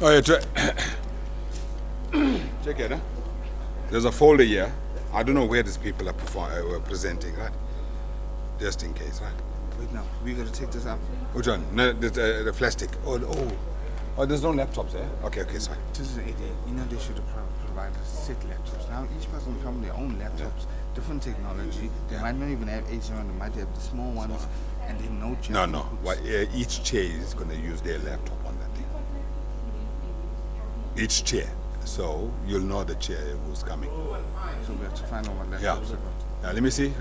Oh, yeah, check it, huh? There's a folder here. I don't know where these people are presenting, right? Just in case, right? Wait now, we gotta take this out. Which one? No, the plastic. Oh, there's no laptops, eh? Okay, sorry. This is 88. You know they should have provided set laptops. Now each person will come with their own laptops, different technology. They might not even have HDMI, they might have the small ones, and then no chair. No. Well, each chair is going to use their laptop on that thing. Each chair. So you'll know the chair who's coming. So we have to find out what laptops are got. Now, let me see.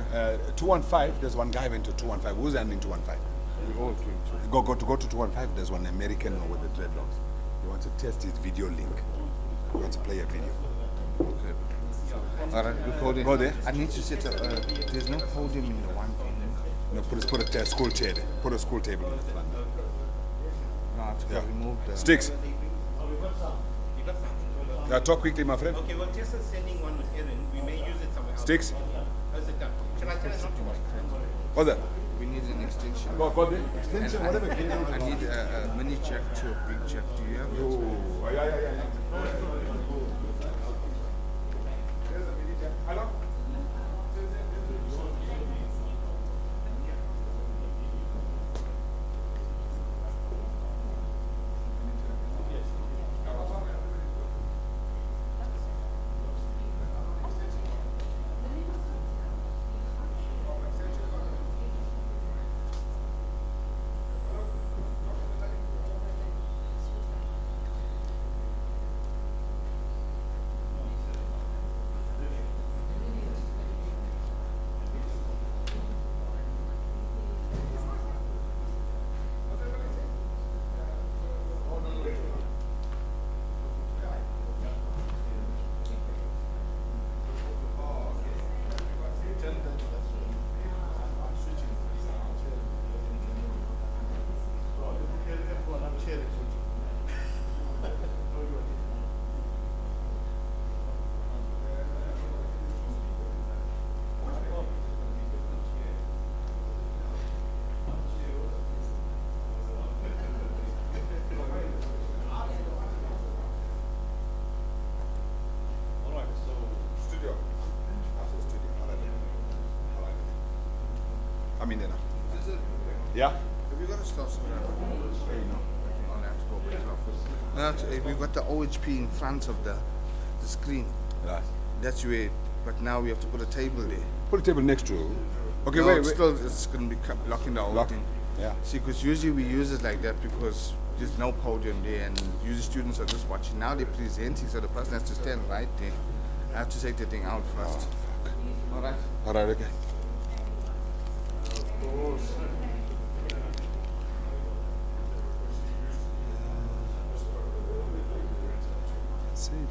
215, there's one guy went to 215. Who's handling 215? We all doing Go to 215. There's one American with the dreadlocks. He wants to test his video link. He wants to play a video. Okay. All right, recording. Go there. I need to set up. There's no podium in the one thing. No, put a school chair there. Put a school table in front. Remove the Sticks. Talk quickly, my friend. Okay, well, just sending one with Erin. We may use it somewhere else. Sticks. How's it done? Shall I tell her not to watch? What's that? We need an extension. Go there. Extension, whatever. I need a mini jack to a big jack. Do you have it? Yeah. I'm in there now. Yeah? Have you got a stop screen? No, we've got the OHP in front of the screen. Right. That's where, but now we have to put a table there. Put a table next to. Okay, No, wait. Still, it's going to be blocking the whole Block. thing. Yeah. See, because usually we use it like that because there's no podium there and usually students are just watching. Now they're presenting, so the person has to stand right there. I have to take the thing out first. All right. All right, okay. Saved it.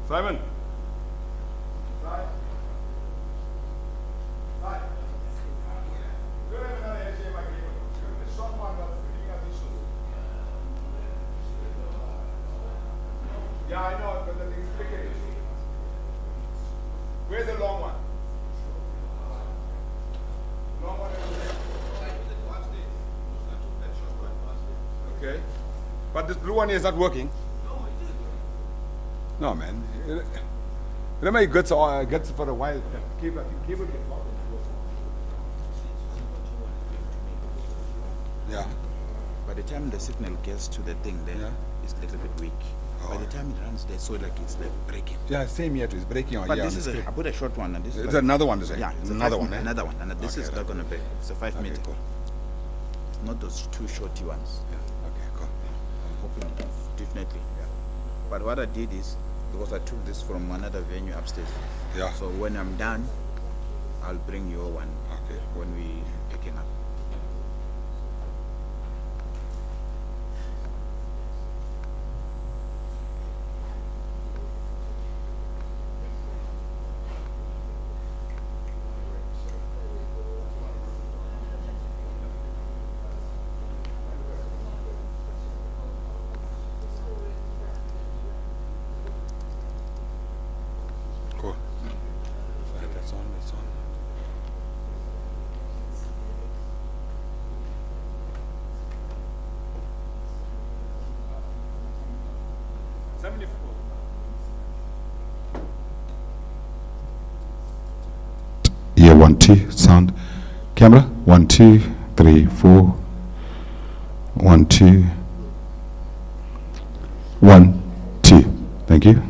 Simon. Yeah, I know, but the thing is tricky. Where's the long one? Long one over there. Okay. But this blue one is not working. No, man. Remember, it gets for a while. Cable gets lost. Yeah. By the time the signal gets to the thing, then Yeah. it's a little bit weak. By the time it runs there, so like it's like breaking. Yeah, same here too. It's breaking on But here. this on is the screen. I put a short one, and this is It's like, another one, is it? yeah, it's Another a one, eh? another one, and this Okay, is not gonna break. It's a 5 meter, cool. not those two shorty ones. Yeah. Okay, cool. I'm hoping definitely. But what I did is because I took this from another venue upstairs. Yeah. So when I'm done, I'll bring your one. Okay. When we picking up. Cool. Right, that's on. That's on. Yeah, 1 2 sound. Camera 1 2 3 4 1 2 1 2. Thank you.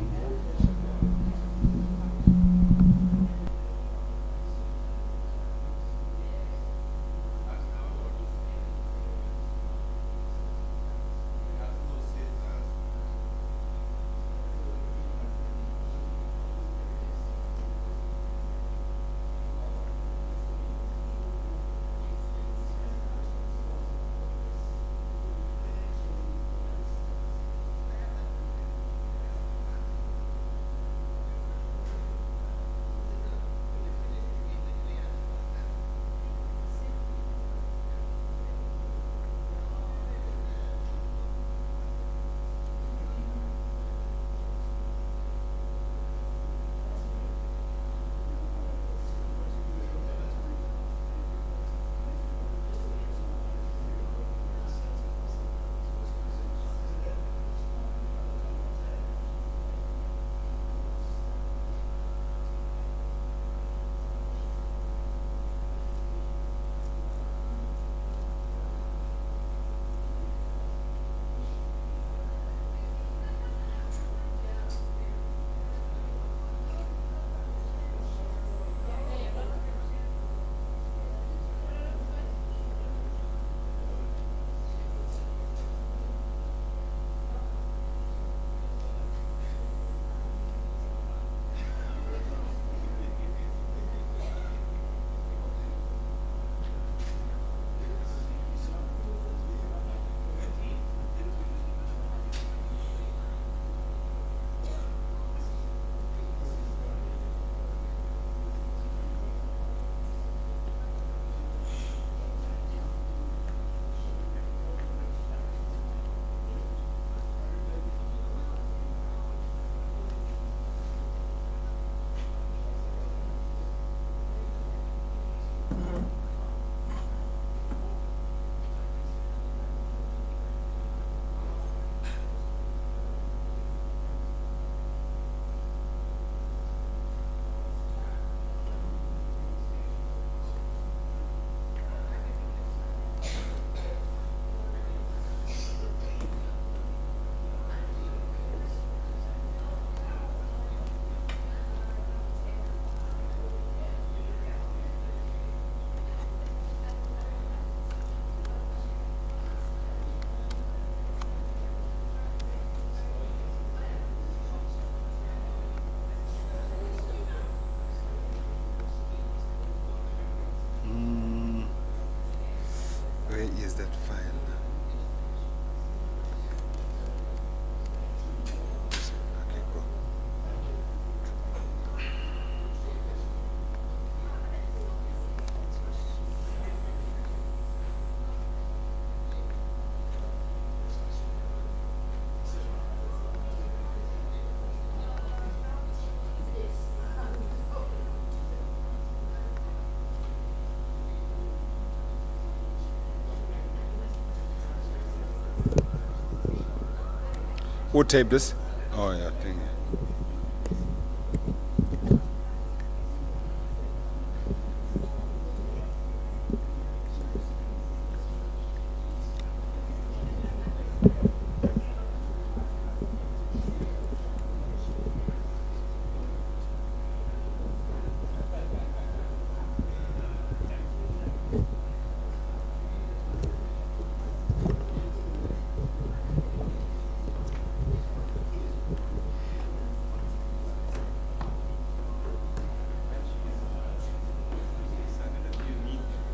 Who taped this? Oh yeah, thank you.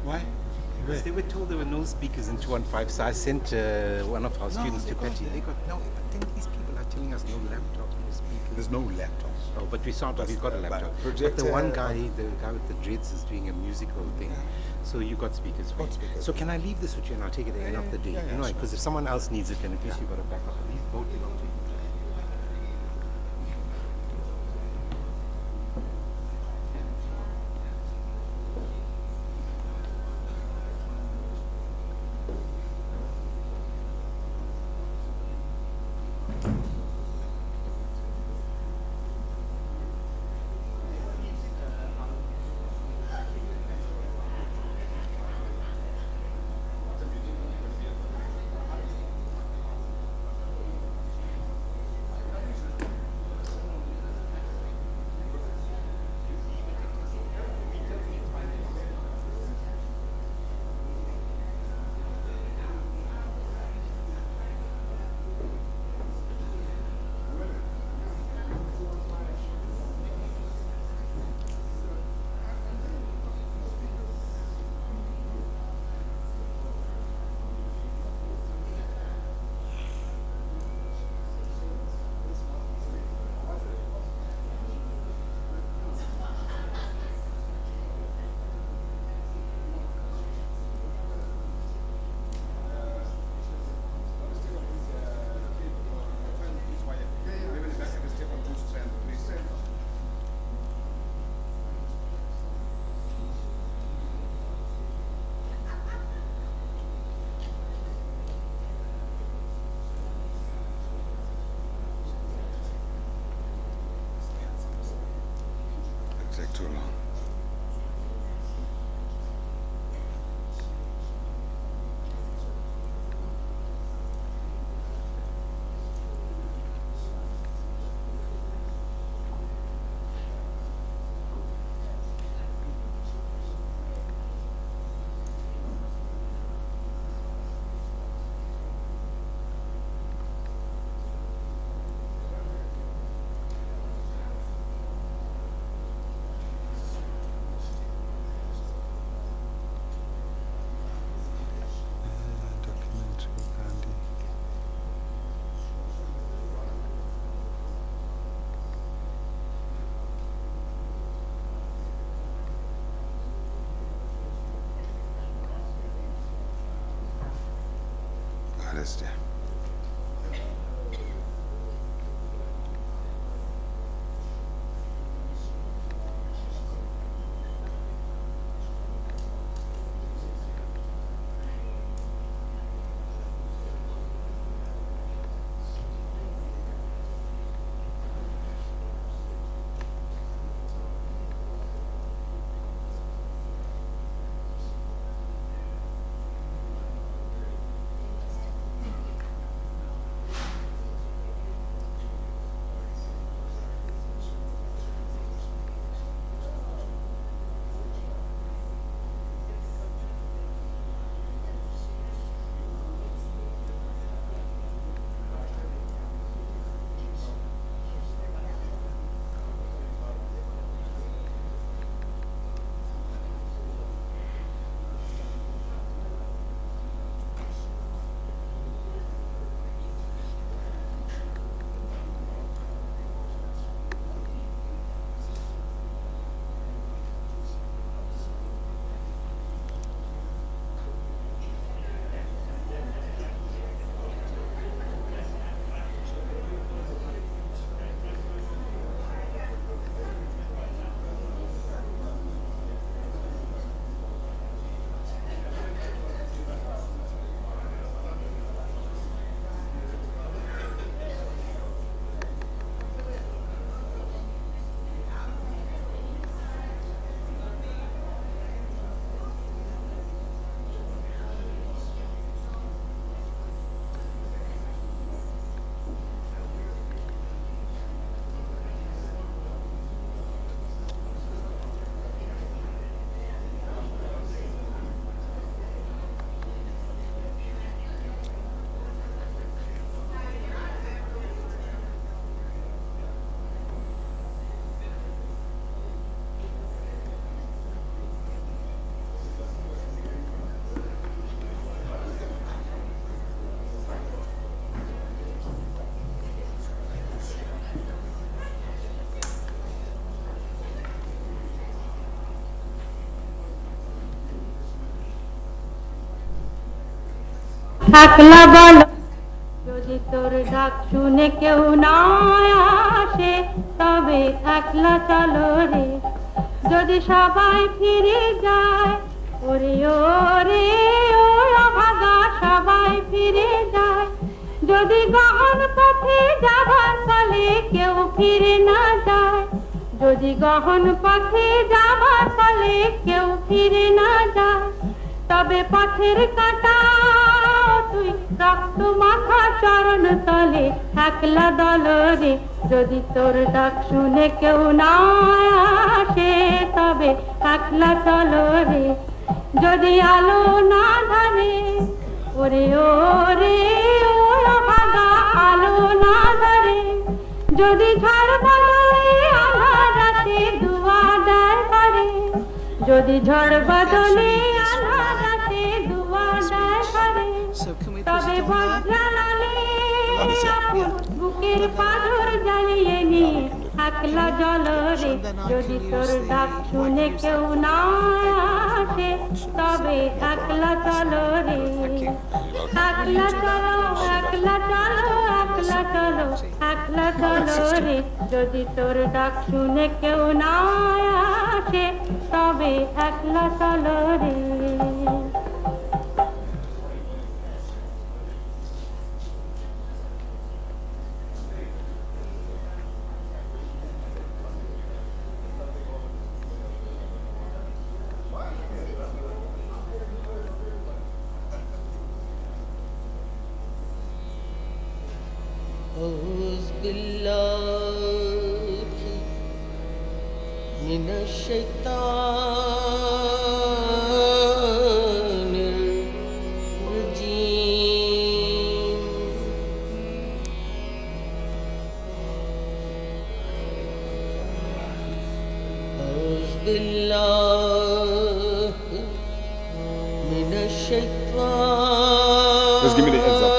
Why? Because they were told there were no speakers in 215, so I sent one of our students to Patty. They got no, but then these people are telling us no laptops, no speakers. There's no laptops. Oh, but we've got a laptop. But the projector- one guy, the guy with the dreads, is doing a musical thing. So you got speakers. for it. So can I leave this with you and I'll take it at the end of the day? You know, because if someone else needs it, then at least you got a backup. These both belong to you. Take too long. Documentary Gandhi. Alles der. একলা বল যদি তোর ডাক শুনে কেউ না আসে তবে একলা চলো রে যদি সবাই ফিরে যায় ওরে ওরে ও ভাগা সবাই ফিরে যায় যদি গহন পথে যাবার ফলে কেউ ফিরে না যায় যদি গহন পথে যাবার ফলে কেউ ফিরে না যায় তবে পথের কাঁটা তুই রক্ত মাখা চরণ তলে একলা দলরে যদি তোর ডাক শুনে কেউ না আসে তবে একলা চলরে যদি আলো না ধরে ওরে ওরে ও ভাগা আলো না ধরে যদি ঝড় বদলে আধার রাতে দুয়া দেয় করে যদি ঝড় বদলে আধার রাতে দুয়া দেয় করে তবে বজ্রালে বুকের পাথর জ্বালিয়ে নিয়ে একলা জলরে যদি তোর ডাক শুনে কেউ না আসে তবে একলা চলরে একলা চলো একলা চলো একলা চলো একলা চলো রে যদি তোর ডাক শুনে কেউ না আসে তবে একলা চলো রে أعوذ بالله من الشيطان الرجيم أعوذ بالله من الشيطان. Just give me the heads up.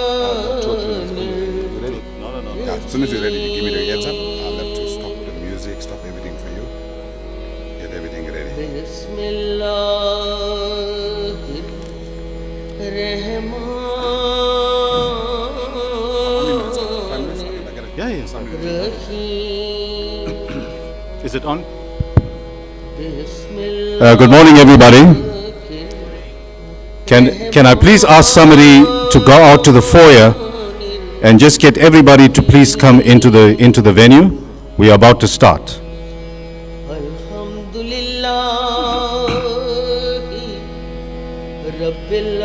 As soon as you're ready, give me the heads up. I'll have to stop the music, stop everything for you. Get everything ready. Is it on? Good morning, everybody. Can I please ask somebody to go out to the foyer and just get everybody to please come into the venue? We are about to start. Rabbil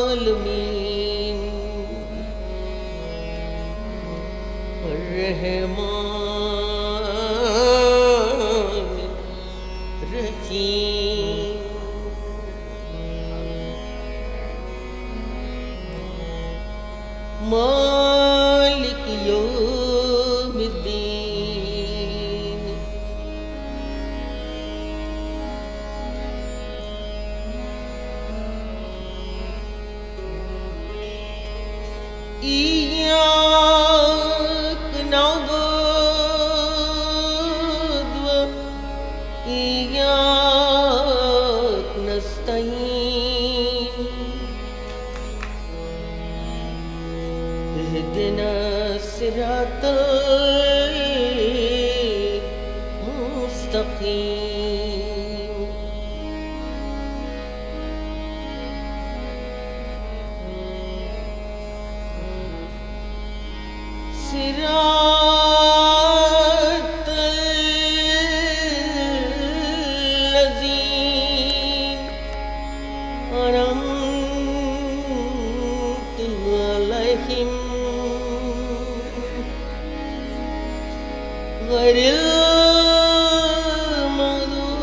Alameen Ar-Rahman Rahim Malik Yawmiddin إياك نعبد وإياك نستعين اهدنا الصراط المستقيم صراط الذين أنعمت عليهم غير المغضوب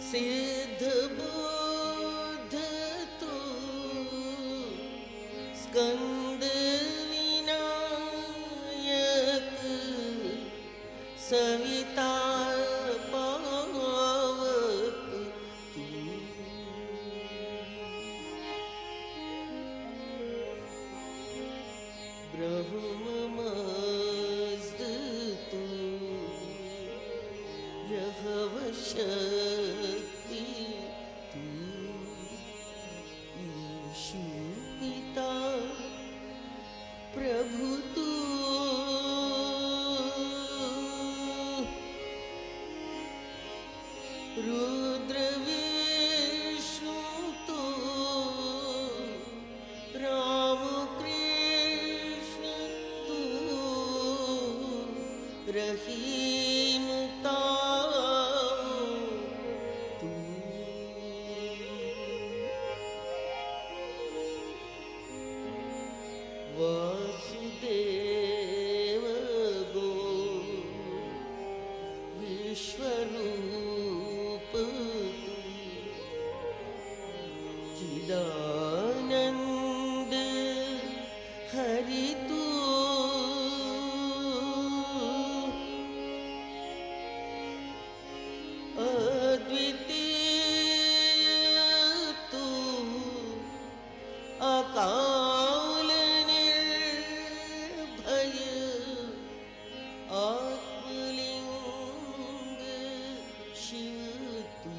सिद्ध बुद्ध तू स्कंद विनायक सविता पावक तू ब्रह्ममस्द तू यहवशक्ति तू issue पिता प्रभु तू रुद्र विष्णु तू राम कृष्ण तू रहीम तू वासुदेव गो विश्वरूप तू चिदानंद हरि तू अद्वितीय तू अकाल निर्भय आत्मलिंग शिव तू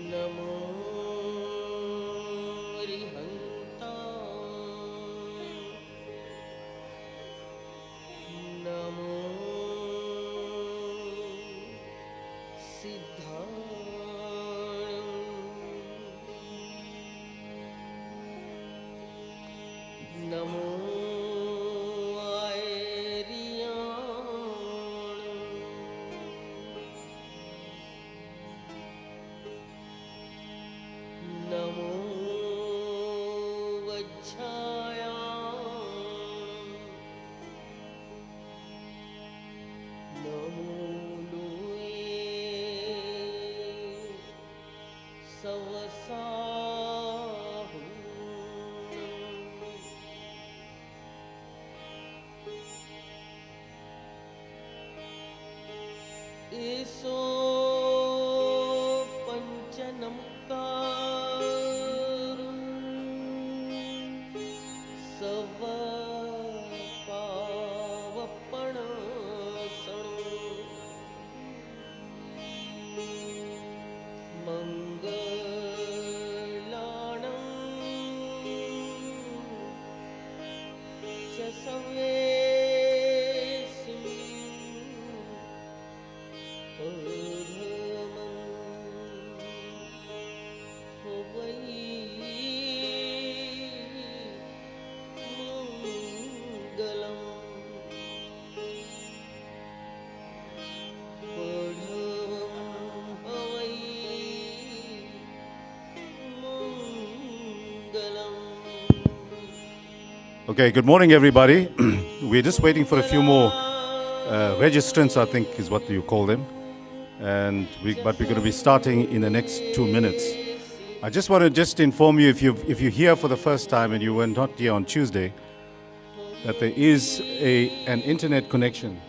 नमो रिहंता नमो सिद्धाणं नमो नमो वज्झाया नमो लोये सवसाहु ईसो पंचनम का सव पावपण मंगलाणं च Okay, good morning, everybody. We're just waiting for a few more registrants, I think is what you call them. But we're going to be starting in the next 2 minutes. I just want to inform you, if you're here for the first time and you were not here on Tuesday, that there is an internet connection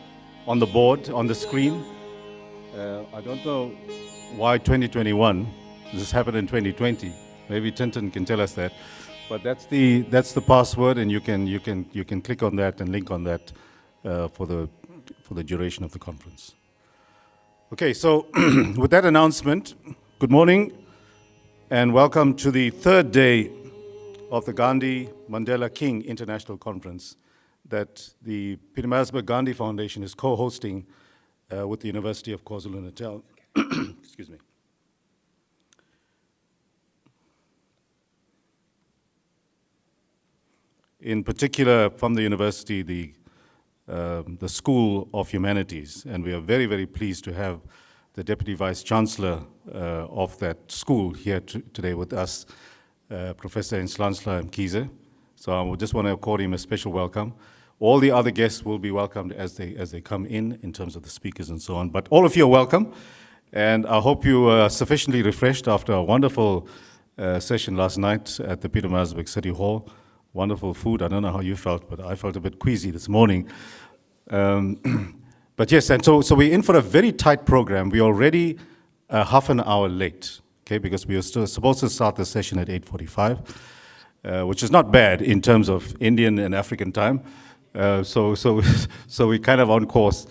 on the board, on the screen. I don't know why 2021. This happened in 2020. Maybe Tintin can tell us that. But that's the password, and you can click on that and link on that for the duration of the conference. Okay, so with that announcement, good morning and welcome to the third day of the Gandhi Mandela King International Conference that the Pietermaritzburg Gandhi Foundation is co-hosting with the University of KwaZulu-Natal. Excuse me. In particular, from the university, the School of Humanities, and we are very, very pleased to have the Deputy Vice Chancellor of that school here today with us, Professor Inslansla Mkhize. So I just want to accord him a special welcome. All the other guests will be welcomed as they come in terms of the speakers and so on. But all of you are welcome, and I hope you are sufficiently refreshed after a wonderful session last night at the Pietermaritzburg City Hall. Wonderful food. I don't know how you felt, but I felt a bit queasy this morning. But yes, and so we're in for a very tight program. We're already half an hour late, okay, because we were still supposed to start the session at 8:45, which is not bad in terms of Indian and African time. So we're kind of on course.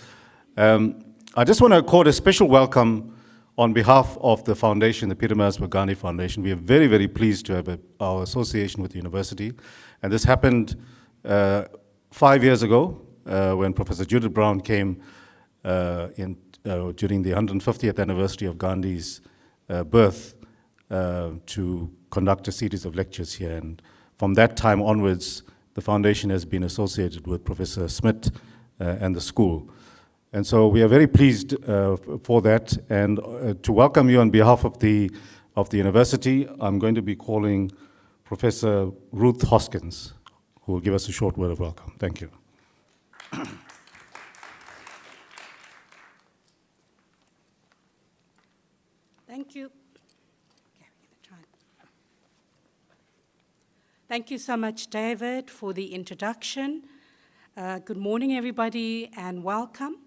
I just want to accord a special welcome on behalf of the foundation, the Pietermaritzburg Gandhi Foundation. We are very, very pleased to have our association with the university. And this happened 5 years ago when Professor Judith Brown came during the 150th anniversary of Gandhi's birth to conduct a series of lectures here. And from that time onwards, the foundation has been associated with Professor Smith and the school. And so we are very pleased for that. And to welcome you on behalf of the university, I'm going to be calling Professor Ruth Hoskins, who will give us a short word of welcome. Thank you. Thank you. Thank you so much, David, for the introduction. Good morning, everybody, and welcome.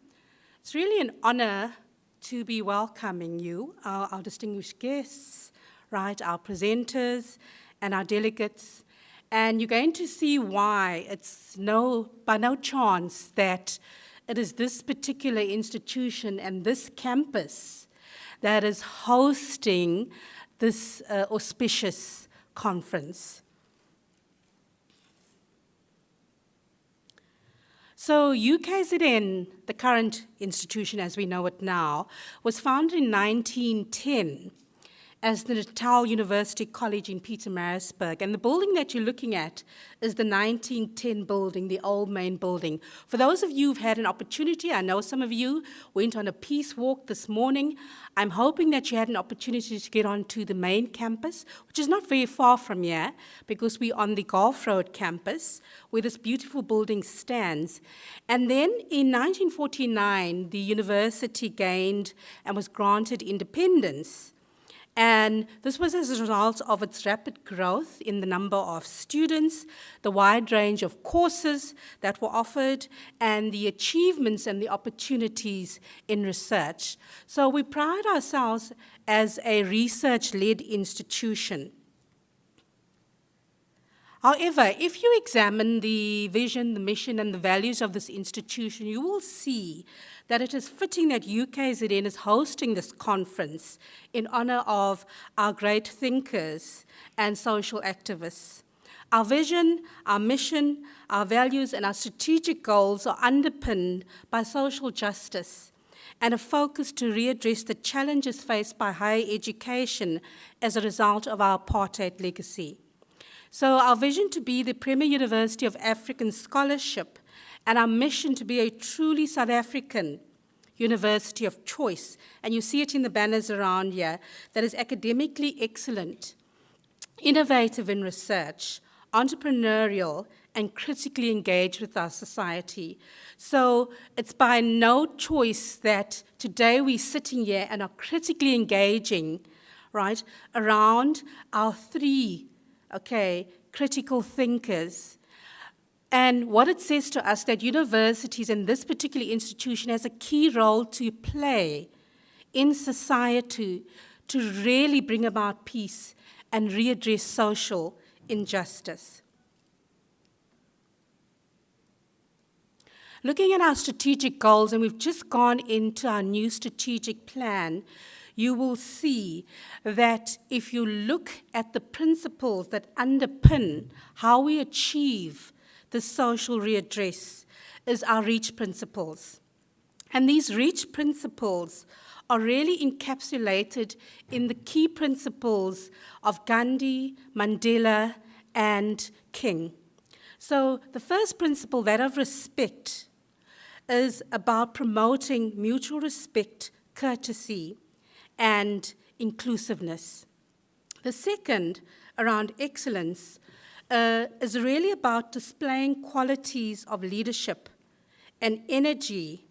It's really an honor to be welcoming you, our distinguished guests, right, our presenters, and our delegates. And you're going to see why it's by no chance that it is this particular institution and this campus that is hosting this auspicious conference. So UKZN, the current institution as we know it now, was founded in 1910 as the Natal University College in Pietermaritzburg. And the building that you're looking at is the 1910 building, the old main building. For those of you who've had an opportunity, I know some of you went on a peace walk this morning. I'm hoping that you had an opportunity to get onto the main campus, which is not very far from here, because we're on the Gulf Road campus, where this beautiful building stands. And then in 1949, the university gained and was granted independence. And this was as a result of its rapid growth in the number of students, the wide range of courses that were offered, and the achievements and the opportunities in research. So we pride ourselves as a research-led institution. However, if you examine the vision, the mission, and the values of this institution, you will see that it is fitting that UKZN is hosting this conference in honor of our great thinkers and social activists. Our vision, our mission, our values, and our strategic goals are underpinned by social justice and a focus to readdress the challenges faced by higher education as a result of our apartheid legacy. So our vision to be the premier university of African scholarship and our mission to be a truly South African university of choice, and you see it in the banners around here, that is academically excellent, innovative in research, entrepreneurial, and critically engaged with our society. So it's by no choice that today we're sitting here and are critically engaging, right, around our three, okay, critical thinkers. And what it says to us that universities and this particular institution has a key role to play in society to really bring about peace and readdress social injustice. Looking at our strategic goals, and we've just gone into our new strategic plan, you will see that if you look at the principles that underpin how we achieve the social readdress is our REACH principles. And these REACH principles are really encapsulated in the key principles of Gandhi, Mandela, and King. So the first principle, that of respect, is about promoting mutual respect, courtesy, and inclusiveness. The second, around excellence, is really about displaying qualities of leadership and energy,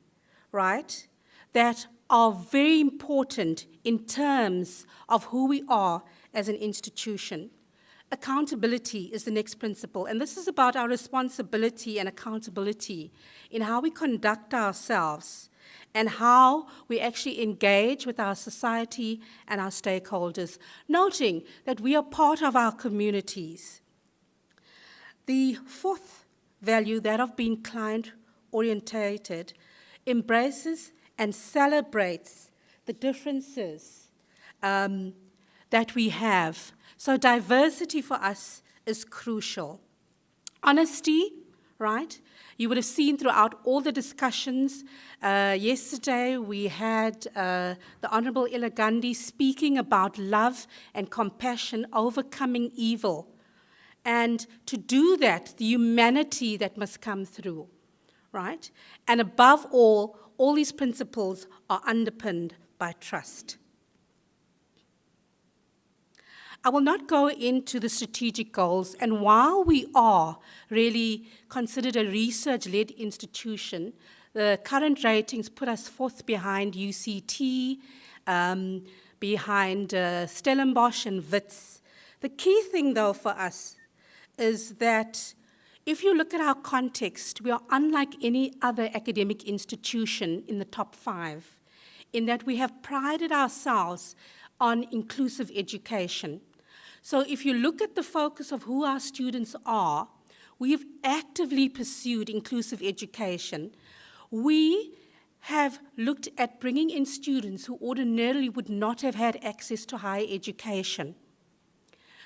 right, that are very important in terms of who we are as an institution. Accountability is the next principle, and this is about our responsibility and accountability in how we conduct ourselves and how we actually engage with our society and our stakeholders, noting that we are part of our communities. The fourth value, that of being client-orientated, embraces and celebrates the differences that we have. So diversity for us is crucial. Honesty, right? You would have seen throughout all the discussions. Yesterday we had the Honorable Ella Gandhi speaking about love and compassion, overcoming evil. And to do that, the humanity that must come through, right? And above all these principles are underpinned by trust. I will not go into the strategic goals, and while we are really considered a research-led institution, the current ratings put us fourth behind UCT, behind Stellenbosch and WITS. The key thing, though, for us is that if you look at our context, we are unlike any other academic institution in the top 5, in that we have prided ourselves on inclusive education. So if you look at the focus of who our students are, we have actively pursued inclusive education. We have looked at bringing in students who ordinarily would not have had access to higher education.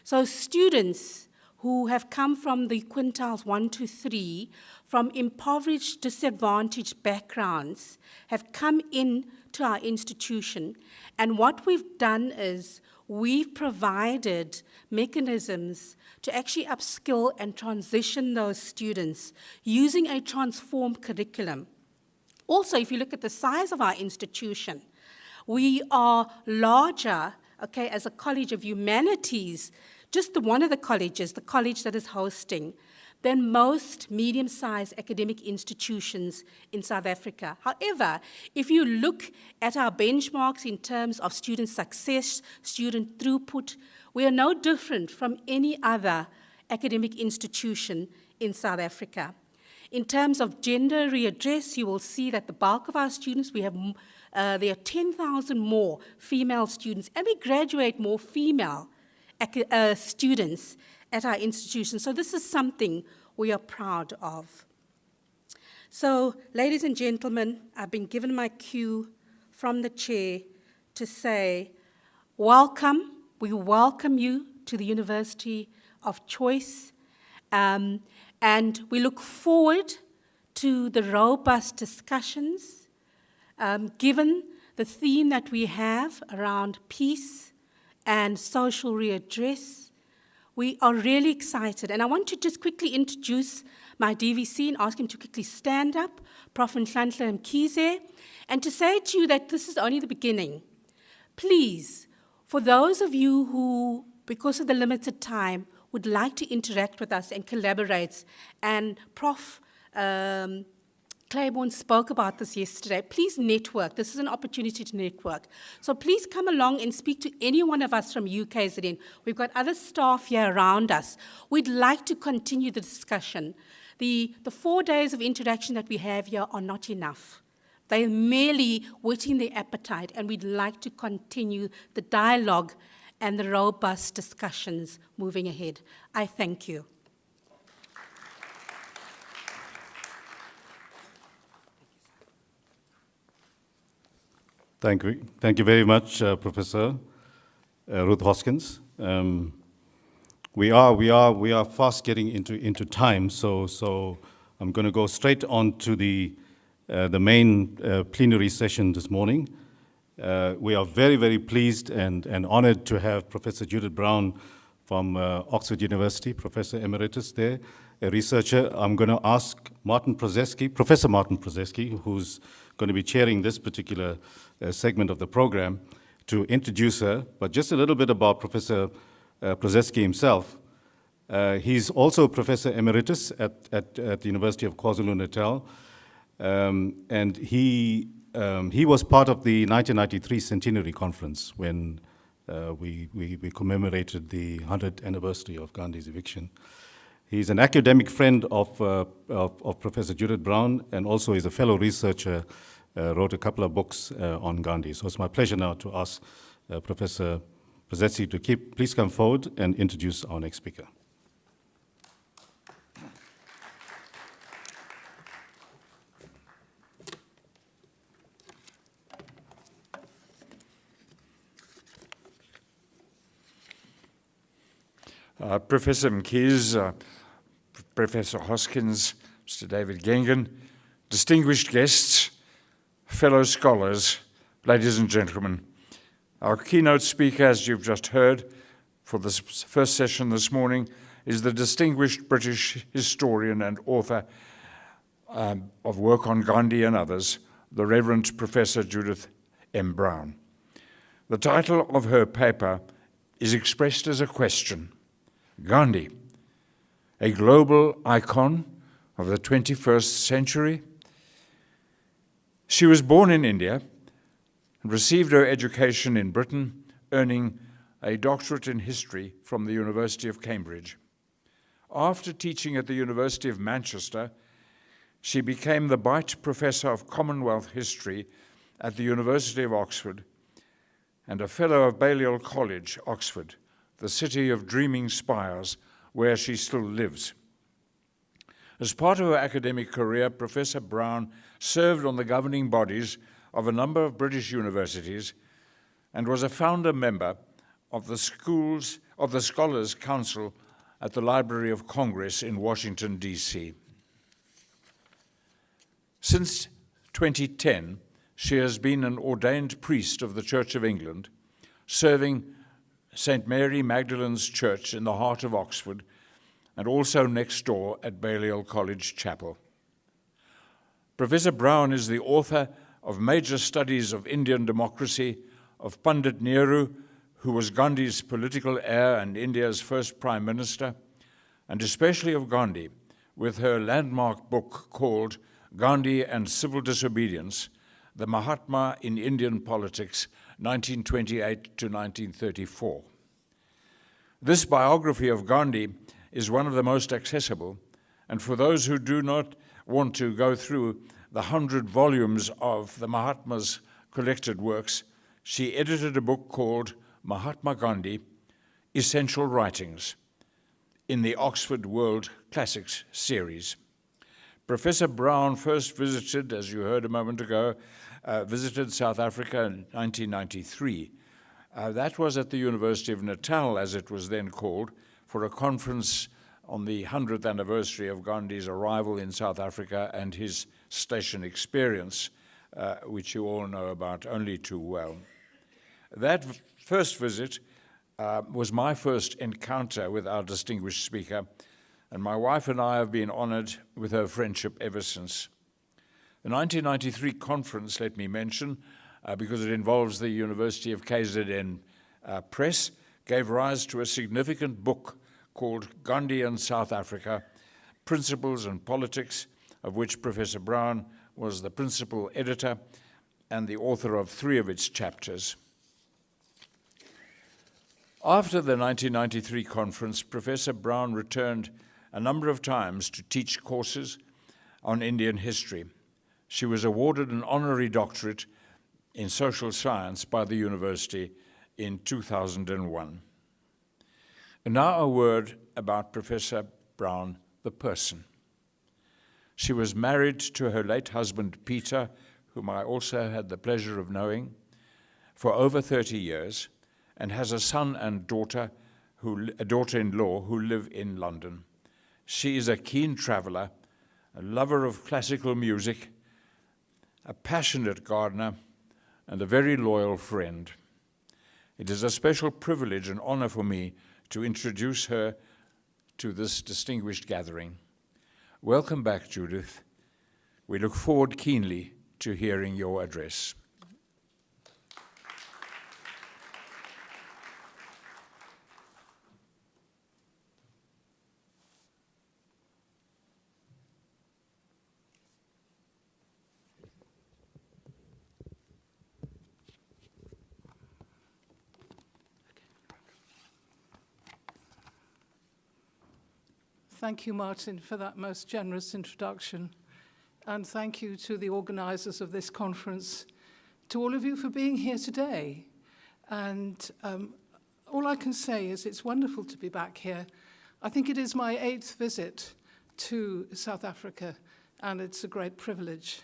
So students who have come from the quintiles 1 to 3, from impoverished, disadvantaged backgrounds, have come in to our institution. And what we've done is we've provided mechanisms to actually upskill and transition those students using a transformed curriculum. Also, if you look at the size of our institution, we are larger, okay, as a College of Humanities, just one of the colleges, the college that is hosting, than most medium-sized academic institutions in South Africa. However, if you look at our benchmarks in terms of student success, student throughput, we are no different from any other academic institution in South Africa. In terms of gender readdress, you will see that the bulk of our students, we have there are 10,000 more female students, and we graduate more female students at our institution. So this is something we are proud of. So, ladies and gentlemen, I've been given my cue from the chair to say, welcome. We welcome you to the University of Choice, and we look forward to the robust discussions, given the theme that we have around peace and social readdress. We are really excited, and I want to just quickly introduce my DVC and ask him to quickly stand up, Prof. Nhlanhla Mkhize, and to say to you that this is only the beginning. Please, for those of you who, because of the limited time, would like to interact with us and collaborate, and Prof. Claiborne spoke about this yesterday. Please network. This is an opportunity to network. So please come along and speak to any one of us from UKZN. We've got other staff here around us. We'd like to continue the discussion. The 4 days of interaction that we have here are not enough. They are merely whetting their appetite, and we'd like to continue the dialogue and the robust discussions moving ahead. I thank you. Thank you very much, Professor Ruth Hoskins. We are fast getting into time, so I'm going to go straight on to the main plenary session this morning. We are very, very pleased and honored to have Professor Judith Brown from Oxford University, Professor Emeritus there, a researcher. I'm going to ask Professor Martin Przeski, who's going to be chairing this particular segment of the program, to introduce her. But just a little bit about Professor Przeski himself. He's also Professor Emeritus at the University of KwaZulu-Natal, and he was part of the 1993 Centenary Conference when we commemorated the 100th anniversary of Gandhi's eviction. He's an academic friend of Professor Judith Brown, and also is a fellow researcher, wrote a couple of books on Gandhi. So it's my pleasure now to ask Professor Przeski to please come forward and introduce our next speaker. Professor Mkhize, Professor Hoskins, Mr. David Gengen, distinguished guests, fellow scholars, ladies and gentlemen. Our keynote speaker, as you've just heard, for this first session this morning, is the distinguished British historian and author of work on Gandhi and others, the Reverend Professor Judith M. Brown. The title of her paper is expressed as a question: Gandhi, a global icon of the 21st century? She was born in India and received her education in Britain, earning a doctorate in history from the University of Cambridge. After teaching at the University of Manchester, she became the Beit Professor of Commonwealth History at the University of Oxford and a Fellow of Balliol College, Oxford, the city of dreaming spires, where she still lives. As part of her academic career, Professor Brown served on the governing bodies of a number of British universities and was a founder member of the Scholars Council at the Library of Congress in Washington, D.C. Since 2010, she has been an ordained priest of the Church of England, serving St. Mary Magdalene's Church in the heart of Oxford, and also next door at Balliol College Chapel. Professor Brown is the author of major studies of Indian democracy, of Pandit Nehru, who was Gandhi's political heir and India's first Prime Minister, and especially of Gandhi, with her landmark book called Gandhi and Civil Disobedience, The Mahatma in Indian Politics, 1928 to 1934. This biography of Gandhi is one of the most accessible, and for those who do not want to go through the 100 volumes of the Mahatma's collected works, she edited a book called Mahatma Gandhi, Essential Writings, in the Oxford World Classics series. Professor Brown first visited, as you heard a moment ago, visited South Africa in 1993. That was at the University of Natal, as it was then called, for a conference on the 100th anniversary of Gandhi's arrival in South Africa and his station experience, which you all know about only too well. That first visit was my first encounter with our distinguished speaker, and my wife and I have been honored with her friendship ever since. The 1993 conference, let me mention, because it involves the University of KZN Press, gave rise to a significant book called Gandhi and South Africa, Principles and Politics, of which Professor Brown was the principal editor and the author of 3 of its chapters. After the 1993 conference, Professor Brown returned a number of times to teach courses on Indian history. She was awarded an honorary doctorate in social science by the university in 2001. And now a word about Professor Brown, the person. She was married to her late husband, Peter, whom I also had the pleasure of knowing, for over 30 years, and has a son and a daughter-in-law who live in London. She is a keen traveler, a lover of classical music, a passionate gardener, and a very loyal friend. It is a special privilege and honor for me to introduce her to this distinguished gathering. Welcome back, Judith. We look forward keenly to hearing your address. Thank you, Martin, for that most generous introduction. And thank you to the organizers of this conference, to all of you for being here today. And all I can say is it's wonderful to be back here. I think it is my 8th visit to South Africa, and it's a great privilege.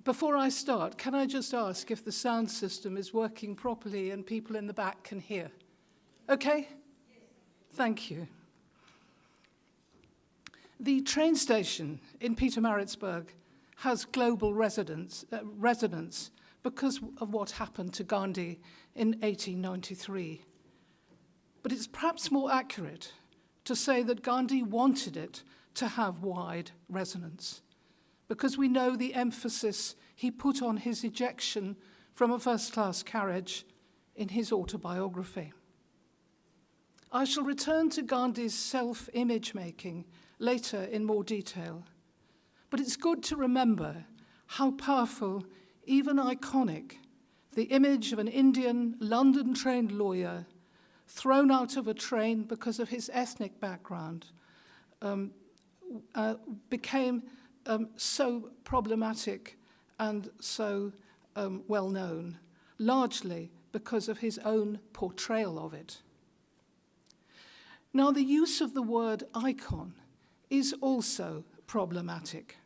Before I start, can I just ask if the sound system is working properly and people in the back can hear? Okay? Thank you. The train station in Pietermaritzburg has global resonance because of what happened to Gandhi in 1893. But it's perhaps more accurate to say that Gandhi wanted it to have wide resonance, because we know the emphasis he put on his ejection from a first-class carriage in his autobiography. I shall return to Gandhi's self-image making later in more detail, but it's good to remember how powerful, even iconic, the image of an Indian London-trained lawyer thrown out of a train because of his ethnic background became so problematic and so well known, largely because of his own portrayal of it. Now, the use of the word icon is also problematic.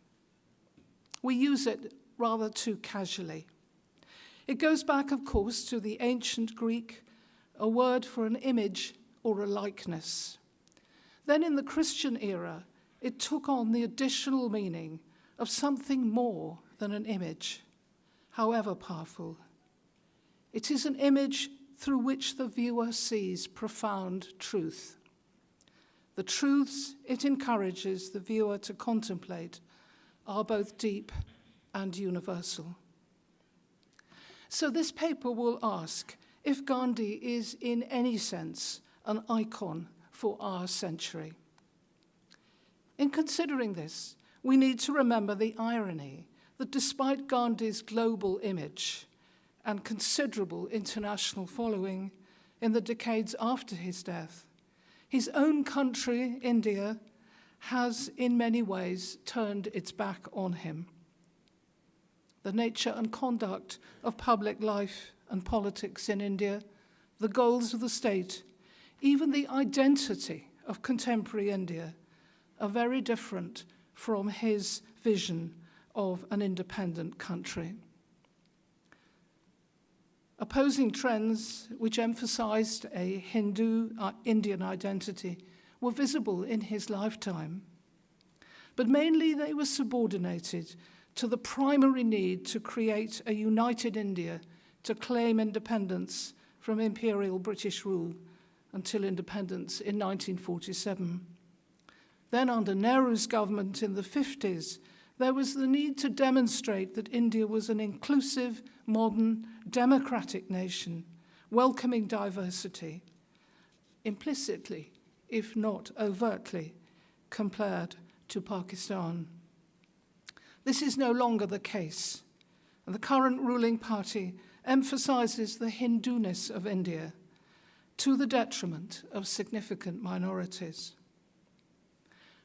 We use it rather too casually. It goes back, of course, to the ancient Greek, a word for an image or a likeness. Then in the Christian era, it took on the additional meaning of something more than an image, however powerful. It is an image through which the viewer sees profound truth. The truths it encourages the viewer to contemplate are both deep and universal. So this paper will ask if Gandhi is in any sense an icon for our century. In considering this, we need to remember the irony that despite Gandhi's global image and considerable international following in the decades after his death, his own country, India, has in many ways turned its back on him. The nature and conduct of public life and politics in India, the goals of the state, even the identity of contemporary India are very different from his vision of an independent country. Opposing trends which emphasized a Hindu-Indian identity were visible in his lifetime, but mainly they were subordinated to the primary need to create a united India to claim independence from imperial British rule until independence in 1947. Then under Nehru's government in the 50s, there was the need to demonstrate that India was an inclusive, modern, democratic nation, welcoming diversity, implicitly, if not overtly, compared to Pakistan. This is no longer the case, and the current ruling party emphasizes the Hinduness of India to the detriment of significant minorities.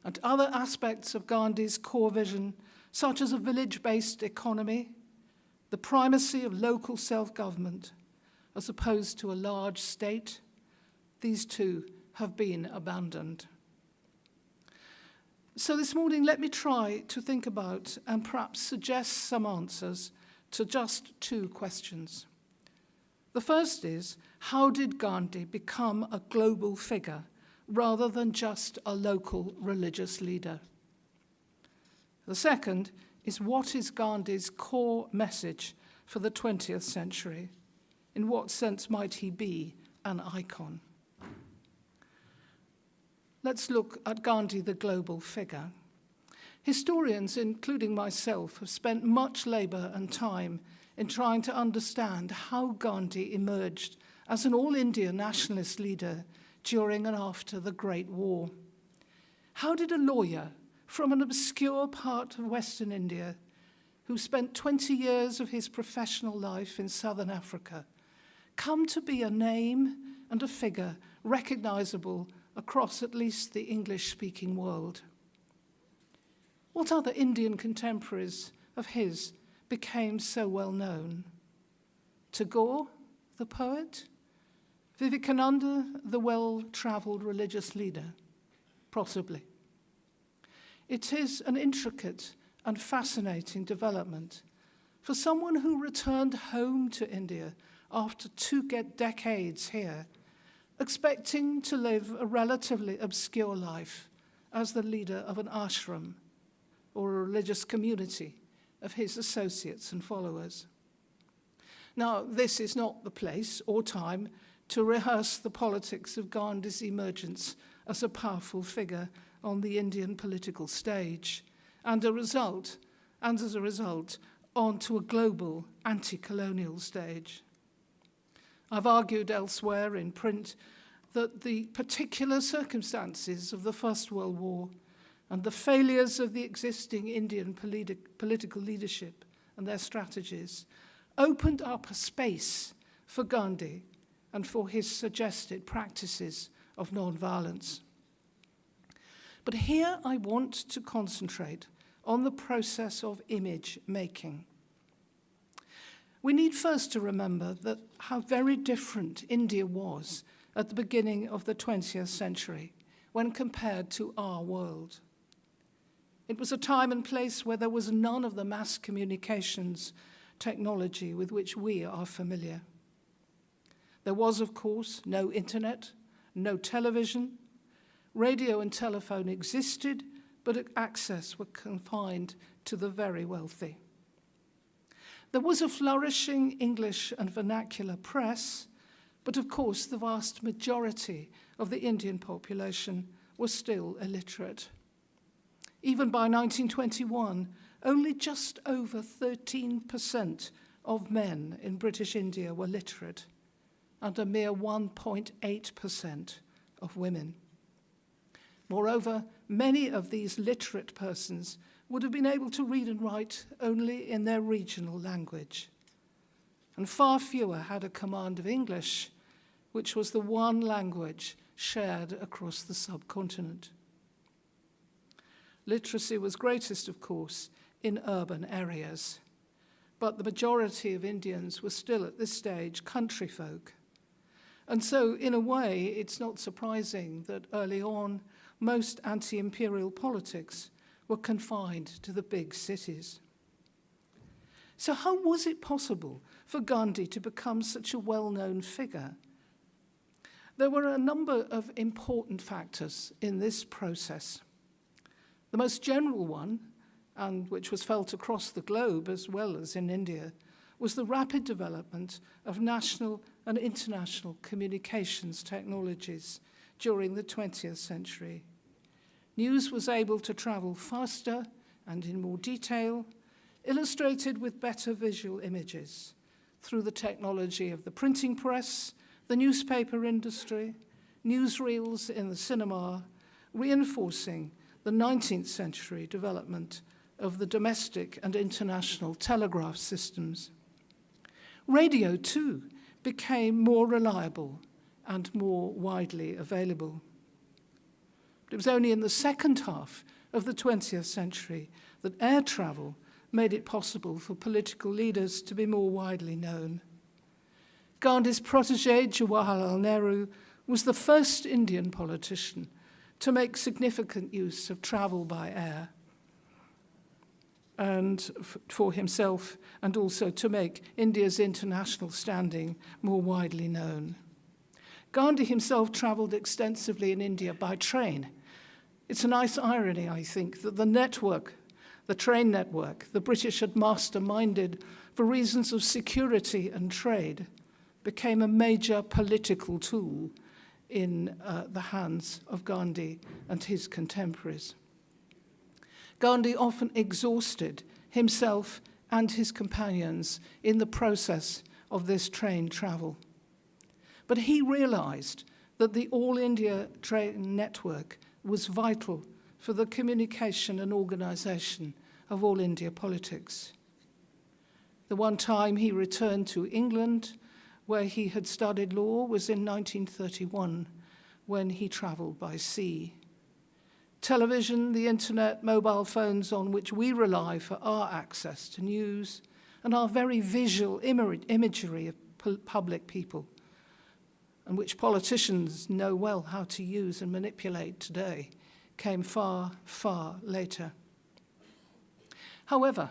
And other aspects of Gandhi's core vision, such as a village-based economy, the primacy of local self-government as opposed to a large state, these too have been abandoned. So this morning, let me try to think about and perhaps suggest some answers to just two questions. The first is, how did Gandhi become a global figure rather than just a local religious leader? The second is, what is Gandhi's core message for the 20th century? In what sense might he be an icon? Let's look at Gandhi, the global figure. Historians, including myself, have spent much labor and time in trying to understand how Gandhi emerged as an all-India nationalist leader during and after the Great War. How did a lawyer from an obscure part of Western India, who spent 20 years of his professional life in southern Africa, come to be a name and a figure recognizable across at least the English-speaking world? What other Indian contemporaries of his became so well known? Tagore, the poet? Vivekananda, the well-traveled religious leader? Possibly. It is an intricate and fascinating development for someone who returned home to India after 2 decades here, expecting to live a relatively obscure life as the leader of an ashram or a religious community of his associates and followers. Now, this is not the place or time to rehearse the politics of Gandhi's emergence as a powerful figure on the Indian political stage, and as a result, onto a global anti-colonial stage. I've argued elsewhere in print that the particular circumstances of the First World War and the failures of the existing Indian political leadership and their strategies opened up a space for Gandhi and for his suggested practices of non-violence. But here I want to concentrate on the process of image making. We need first to remember that how very different India was at the beginning of the 20th century when compared to our world. It was a time and place where there was none of the mass communications technology with which we are familiar. There was, of course, no internet, no television. Radio and telephone existed, but access was confined to the very wealthy. There was a flourishing English and vernacular press, but of course the vast majority of the Indian population was still illiterate. Even by 1921, only just over 13% of men in British India were literate, and a mere 1.8% of women. Moreover, many of these literate persons would have been able to read and write only in their regional language. And far fewer had a command of English, which was the one language shared across the subcontinent. Literacy was greatest, of course, in urban areas, but the majority of Indians were still at this stage country folk. And so, in a way, it's not surprising that early on, most anti-imperial politics were confined to the big cities. So how was it possible for Gandhi to become such a well-known figure? There were a number of important factors in this process. The most general one, and which was felt across the globe as well as in India, was the rapid development of national and international communications technologies during the 20th century. News was able to travel faster and in more detail, illustrated with better visual images through the technology of the printing press, the newspaper industry, newsreels in the cinema, reinforcing the 19th century development of the domestic and international telegraph systems. Radio, too, became more reliable and more widely available. But it was only in the second half of the 20th century that air travel made it possible for political leaders to be more widely known. Gandhi's protege, Jawaharlal Nehru, was the first Indian politician to make significant use of travel by air, and for himself, and also to make India's international standing more widely known. Gandhi himself travelled extensively in India by train. It's a nice irony, I think, that the train network, the British had masterminded for reasons of security and trade, became a major political tool in the hands of Gandhi and his contemporaries. Gandhi often exhausted himself and his companions in the process of this train travel. But he realized that the All India train network was vital for the communication and organization of all India politics. The one time he returned to England, where he had studied law, was in 1931, when he traveled by sea. Television, the internet, mobile phones on which we rely for our access to news, and our very visual imagery of public people, and which politicians know well how to use and manipulate today, came far, far later. However,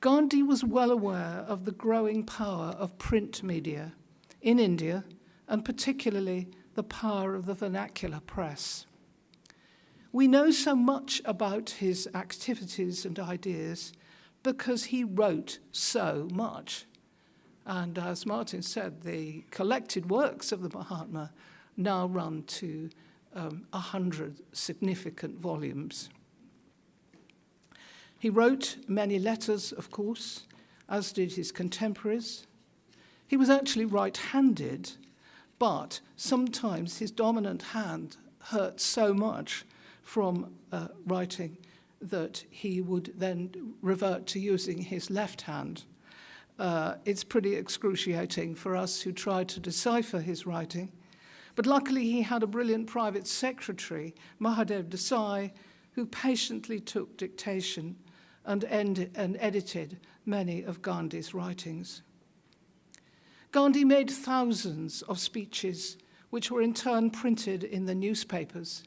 Gandhi was well aware of the growing power of print media in India, and particularly the power of the vernacular press. We know so much about his activities and ideas because he wrote so much. And as Martin said, the collected works of the Mahatma now run to 100 significant volumes. He wrote many letters, of course, as did his contemporaries. He was actually right-handed, but sometimes his dominant hand hurt so much from writing that he would then revert to using his left hand. It's pretty excruciating for us who try to decipher his writing. But luckily he had a brilliant private secretary, Mahadev Desai, who patiently took dictation and edited many of Gandhi's writings. Gandhi made thousands of speeches which were in turn printed in the newspapers.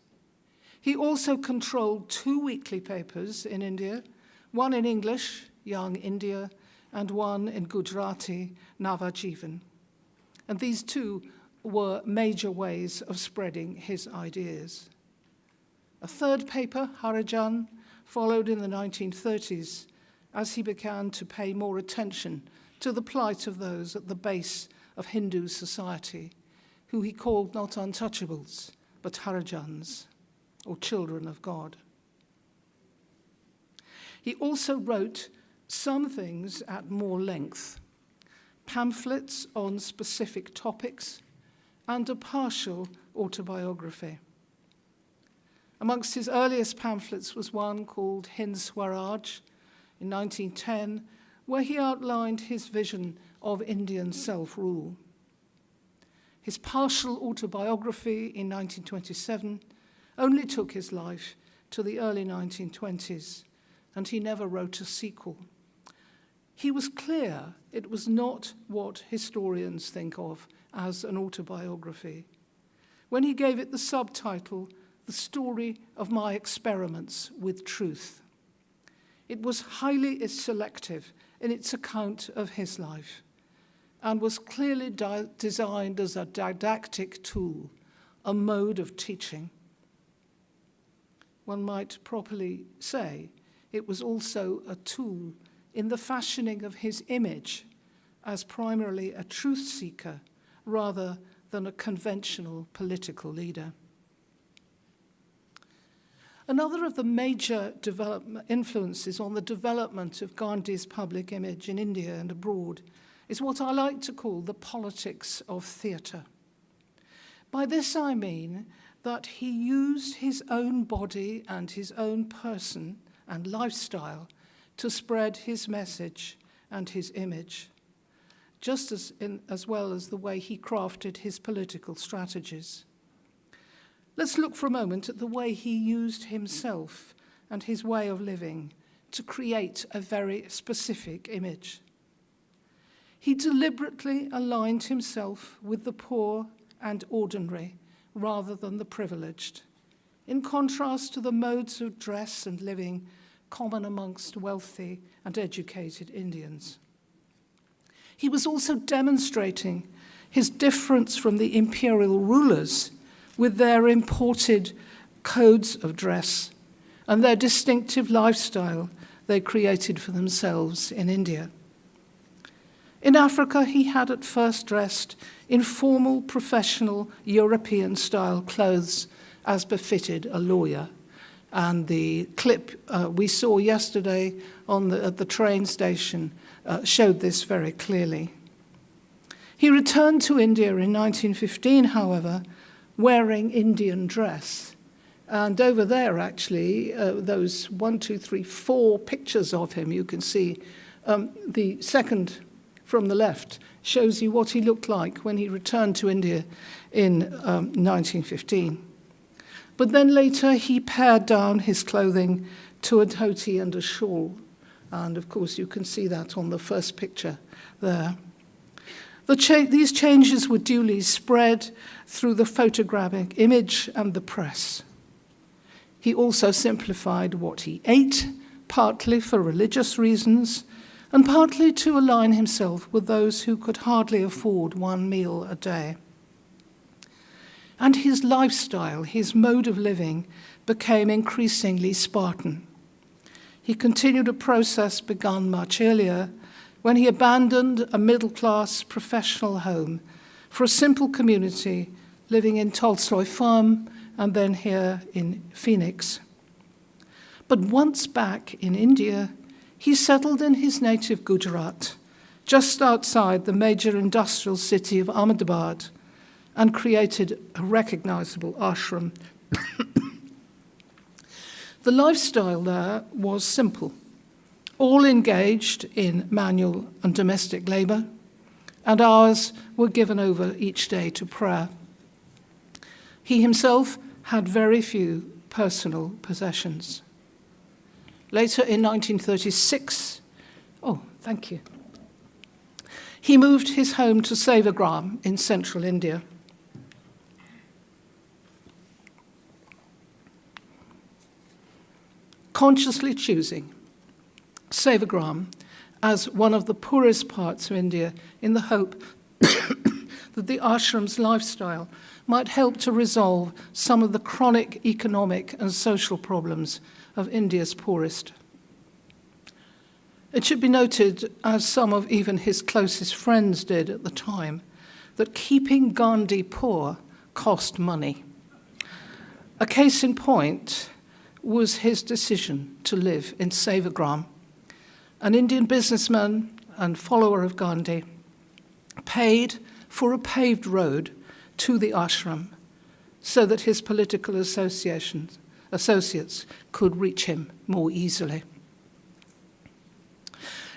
He also controlled 2 weekly papers in India, one in English, Young India, and one in Gujarati, Navajivan. And these 2 were major ways of spreading his ideas. A third paper, Harijan, followed in the 1930s as he began to pay more attention to the plight of those at the base of Hindu society, who he called not untouchables, but Harijans, or children of God. He also wrote some things at more length, pamphlets on specific topics, and a partial autobiography. Amongst his earliest pamphlets was one called Hind Swaraj in 1910, where he outlined his vision of Indian self-rule. His partial autobiography in 1927 only took his life to the early 1920s, and he never wrote a sequel. He was clear it was not what historians think of as an autobiography when he gave it the subtitle, The Story of My Experiments with Truth. It was highly selective in its account of his life and was clearly designed as a didactic tool, a mode of teaching. One might properly say it was also a tool in the fashioning of his image as primarily a truth seeker rather than a conventional political leader. Another of the major influences on the development of Gandhi's public image in India and abroad is what I like to call the politics of theatre. By this I mean that he used his own body and his own person and lifestyle to spread his message and his image, just as well as the way he crafted his political strategies. Let's look for a moment at the way he used himself and his way of living to create a very specific image. He deliberately aligned himself with the poor and ordinary rather than the privileged, in contrast to the modes of dress and living common amongst wealthy and educated Indians. He was also demonstrating his difference from the imperial rulers with their imported codes of dress and their distinctive lifestyle they created for themselves in India. In Africa, he had at first dressed in formal, professional, European-style clothes as befitted a lawyer. And the clip we saw yesterday at the train station showed this very clearly. He returned to India in 1915, however, wearing Indian dress. And over there, actually, those 4 pictures of him, you can see. The second from the left shows you what he looked like when he returned to India in 1915. But then later he pared down his clothing to a dhoti and a shawl. And of course you can see that on the first picture there. These changes were duly spread through the photographic image and the press. He also simplified what he ate, partly for religious reasons, and partly to align himself with those who could hardly afford one meal a day. And his lifestyle, his mode of living, became increasingly Spartan. He continued a process begun much earlier when he abandoned a middle-class professional home for a simple community living in Tolstoy Farm and then here in Phoenix. But once back in India, he settled in his native Gujarat, just outside the major industrial city of Ahmedabad, and created a recognizable ashram. The lifestyle there was simple, all engaged in manual and domestic labor, and hours were given over each day to prayer. He himself had very few personal possessions. Later in 1936, he moved his home to Sevagram in central India. Consciously choosing Sevagram as one of the poorest parts of India in the hope that the ashram's lifestyle might help to resolve some of the chronic economic and social problems of India's poorest. It should be noted, as some of even his closest friends did at the time, that keeping Gandhi poor cost money. A case in point was his decision to live in Sevagram. An Indian businessman and follower of Gandhi paid for a paved road to the ashram so that his political associates could reach him more easily.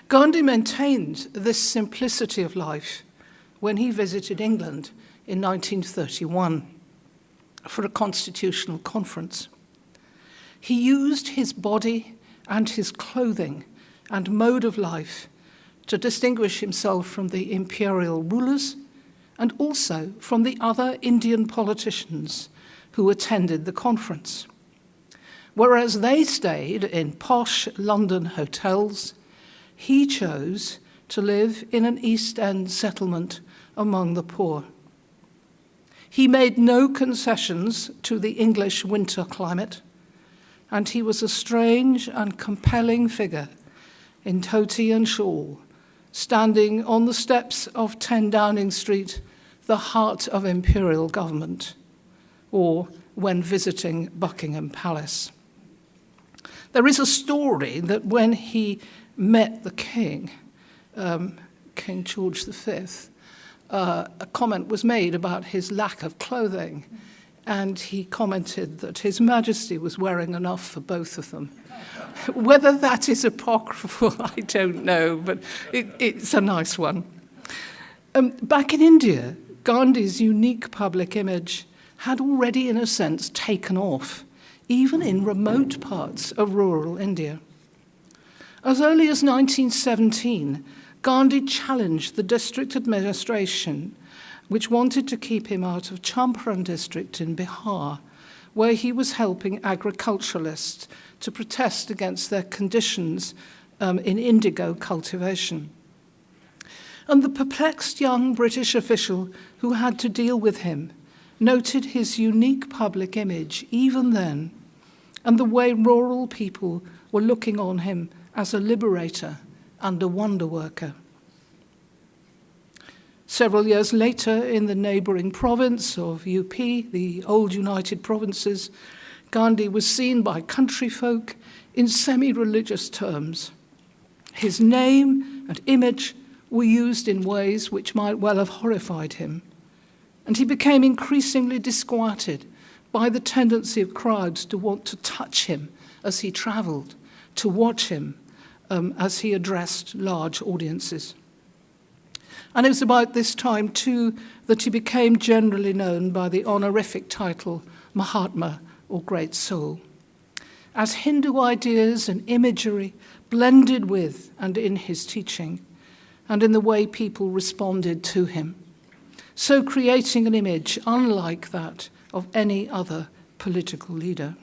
Gandhi maintained this simplicity of life when he visited England in 1931 for a constitutional conference. He used his body and his clothing and mode of life to distinguish himself from the imperial rulers and also from the other Indian politicians who attended the conference. Whereas they stayed in posh London hotels, he chose to live in an East End settlement among the poor. He made no concessions to the English winter climate, and he was a strange and compelling figure in dhoti and shawl, standing on the steps of 10 Downing Street, the heart of imperial government, or when visiting Buckingham Palace. There is a story that when he met the king, King George V, a comment was made about his lack of clothing, and he commented that His Majesty was wearing enough for both of them. Whether that is apocryphal, I don't know, but it's a nice one. Back in India, Gandhi's unique public image had already, in a sense, taken off, even in remote parts of rural India. As early as 1917, Gandhi challenged the district administration, which wanted to keep him out of Champaran district in Bihar, where he was helping agriculturalists to protest against their conditions in indigo cultivation. And the perplexed young British official who had to deal with him noted his unique public image even then, and the way rural people were looking on him as a liberator and a wonder worker. Several years later, in the neighbouring province of UP, the old United Provinces, Gandhi was seen by country folk in semi-religious terms. His name and image were used in ways which might well have horrified him, and he became increasingly disquieted by the tendency of crowds to want to touch him as he travelled, to watch him as he addressed large audiences. And it was about this time, too, that he became generally known by the honorific title Mahatma, or Great Soul, as Hindu ideas and imagery blended with and in his teaching, and in the way people responded to him, so creating an image unlike that of any other political leader.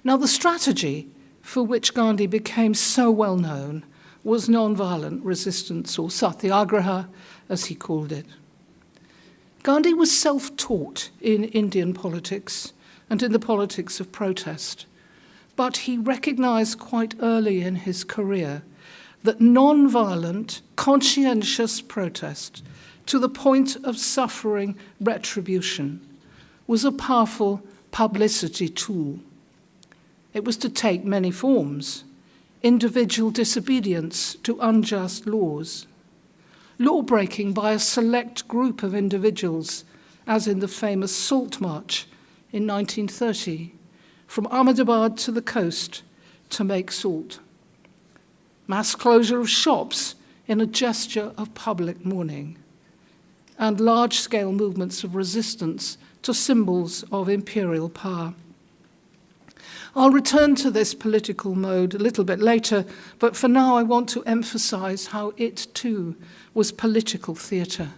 Now, the strategy for which Gandhi became so well known was nonviolent resistance, or satyagraha, as he called it. Gandhi was self-taught in Indian politics and in the politics of protest, but he recognized quite early in his career that non-violent, conscientious protest to the point of suffering retribution was a powerful publicity tool. It was to take many forms: individual disobedience to unjust laws, law-breaking by a select group of individuals, as in the famous Salt March in 1930, from Ahmedabad to the coast to make salt, mass closure of shops in a gesture of public mourning, and large-scale movements of resistance to symbols of imperial power. I'll return to this political mode a little bit later, but for now I want to emphasize how it too was political theatre.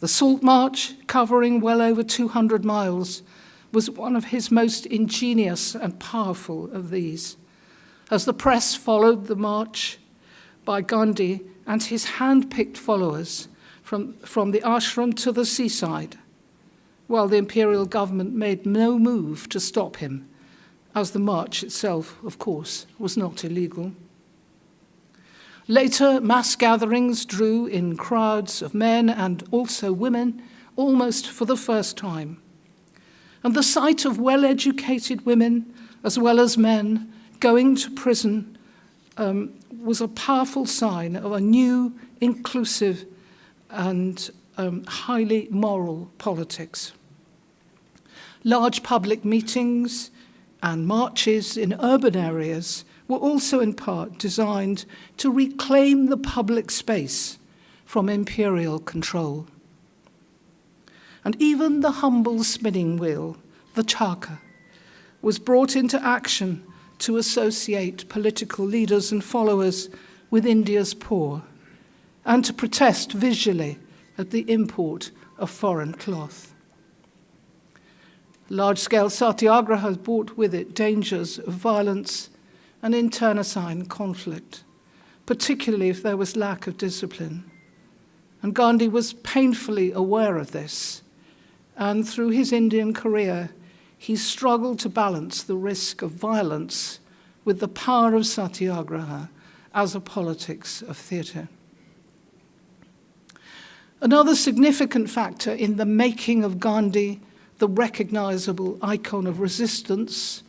The Salt March, covering well over 200 miles, was one of his most ingenious and powerful of these. As the press followed the march by Gandhi and his hand-picked followers from the ashram to the seaside, while the imperial government made no move to stop him, as the march itself, of course, was not illegal. Later, mass gatherings drew in crowds of men and also women, almost for the first time. And the sight of well-educated women, as well as men, going to prison was a powerful sign of a new, inclusive, and highly moral politics. Large public meetings and marches in urban areas were also in part designed to reclaim the public space from imperial control. And even the humble spinning wheel, the charkha, was brought into action to associate political leaders and followers with India's poor, and to protest visually at the import of foreign cloth. Large-scale satyagraha brought with it dangers of violence and internecine conflict, particularly if there was lack of discipline. And Gandhi was painfully aware of this, and through his Indian career, he struggled to balance the risk of violence with the power of satyagraha as a politics of theatre. Another significant factor in the making of Gandhi the recognizable icon of resistance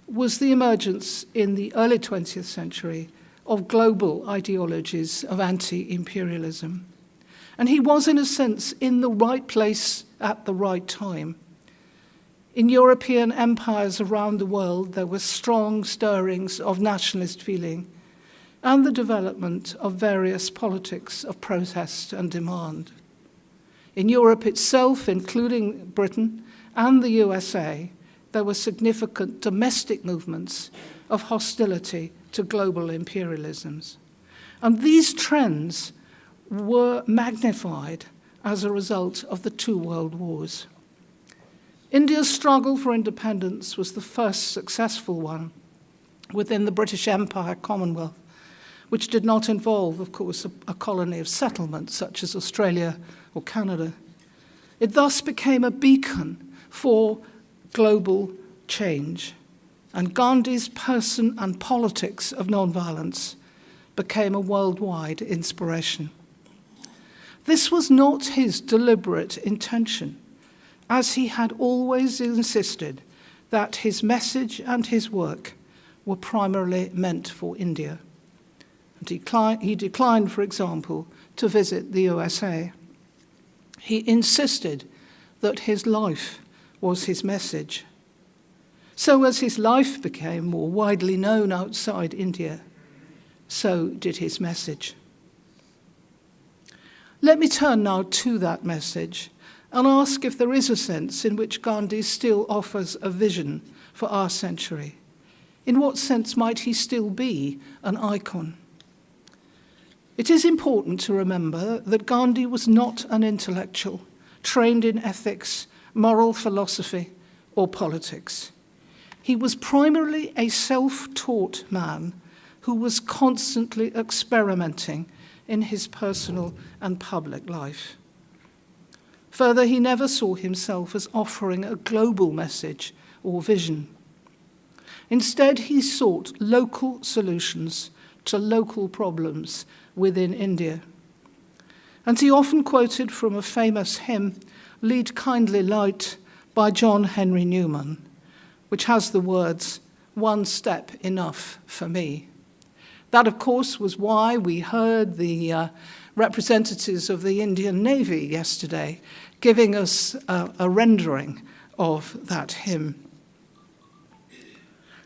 was the emergence in the early 20th century of global ideologies of anti-imperialism. And he was, in a sense, in the right place at the right time. In European empires around the world, there were strong stirrings of nationalist feeling and the development of various politics of protest and demand. In Europe itself, including Britain and the USA, there were significant domestic movements of hostility to global imperialisms. And these trends were magnified as a result of the two world wars. India's struggle for independence was the first successful one within the British Empire Commonwealth, which did not involve, of course, a colony of settlement such as Australia or Canada. It thus became a beacon for global change, and Gandhi's person and politics of nonviolence became a worldwide inspiration. This was not his deliberate intention, as he had always insisted that his message and his work were primarily meant for India. And he declined, for example, to visit the USA. He insisted that his life was his message. So as his life became more widely known outside India, so did his message. Let me turn now to that message and ask if there is a sense in which Gandhi still offers a vision for our century. In what sense might he still be an icon? It is important to remember that Gandhi was not an intellectual trained in ethics, moral philosophy, or politics. He was primarily a self-taught man who was constantly experimenting in his personal and public life. Further, he never saw himself as offering a global message or vision. Instead, he sought local solutions to local problems within India. And he often quoted from a famous hymn, "Lead Kindly Light," by John Henry Newman, which has the words, "One step enough for me." That, of course, was why we heard the representatives of the Indian Navy yesterday giving us a rendering of that hymn.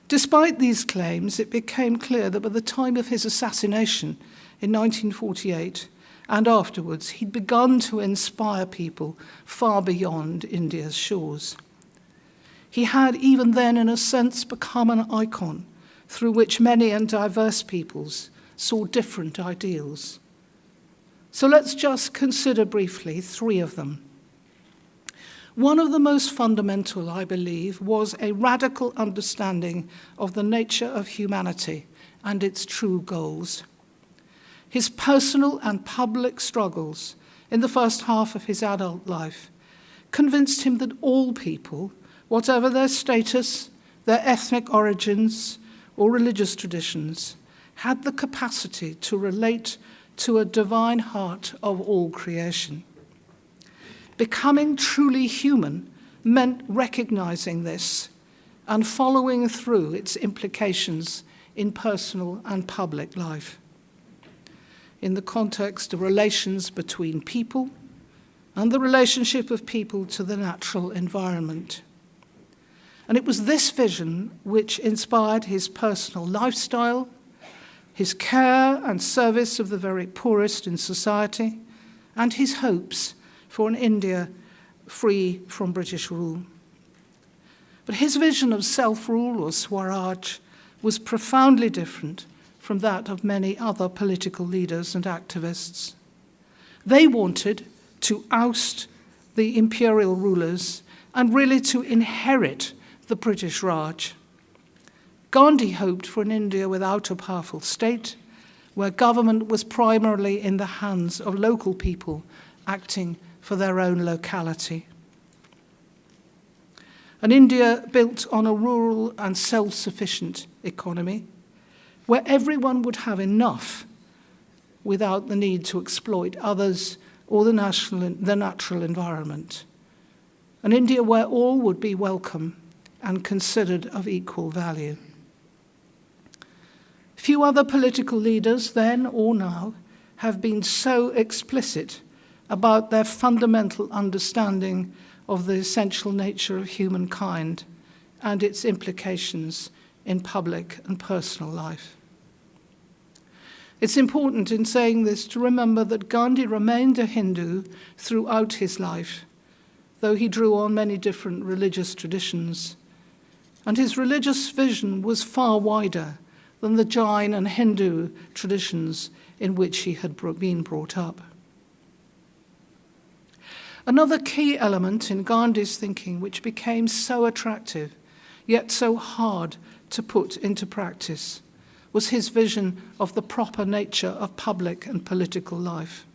Despite these claims, it became clear that by the time of his assassination in 1948 and afterwards, he'd begun to inspire people far beyond India's shores. He had even then, in a sense, become an icon through which many and diverse peoples saw different ideals. So let's just consider briefly three of them. One of the most fundamental, I believe, was a radical understanding of the nature of humanity and its true goals. His personal and public struggles in the first half of his adult life convinced him that all people, whatever their status, their ethnic origins, or religious traditions, had the capacity to relate to a divine heart of all creation. Becoming truly human meant recognizing this and following through its implications in personal and public life, in the context of relations between people and the relationship of people to the natural environment. And it was this vision which inspired his personal lifestyle, his care and service of the very poorest in society, and his hopes for an India free from British rule. But his vision of self-rule or Swaraj was profoundly different from that of many other political leaders and activists. They wanted to oust the imperial rulers and really to inherit the British Raj. Gandhi hoped for an India without a powerful state, where government was primarily in the hands of local people acting for their own locality. An India built on a rural and self-sufficient economy, where everyone would have enough without the need to exploit others or the natural environment. An India where all would be welcome and considered of equal value. Few other political leaders then or now have been so explicit about their fundamental understanding of the essential nature of humankind and its implications in public and personal life. It's important in saying this to remember that Gandhi remained a Hindu throughout his life, though he drew on many different religious traditions. And his religious vision was far wider than the Jain and Hindu traditions in which he had been brought up. Another key element in Gandhi's thinking, which became so attractive, yet so hard to put into practice, was his vision of the proper nature of public and political life.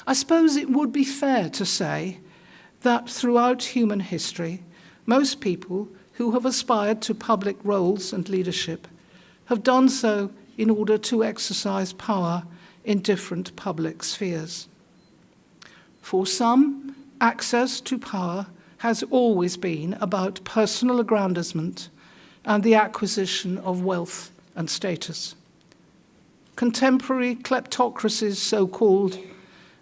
I suppose it would be fair to say that throughout human history, most people who have aspired to public roles and leadership have done so in order to exercise power in different public spheres. For some, access to power has always been about personal aggrandizement and the acquisition of wealth and status. Contemporary kleptocracies, so-called,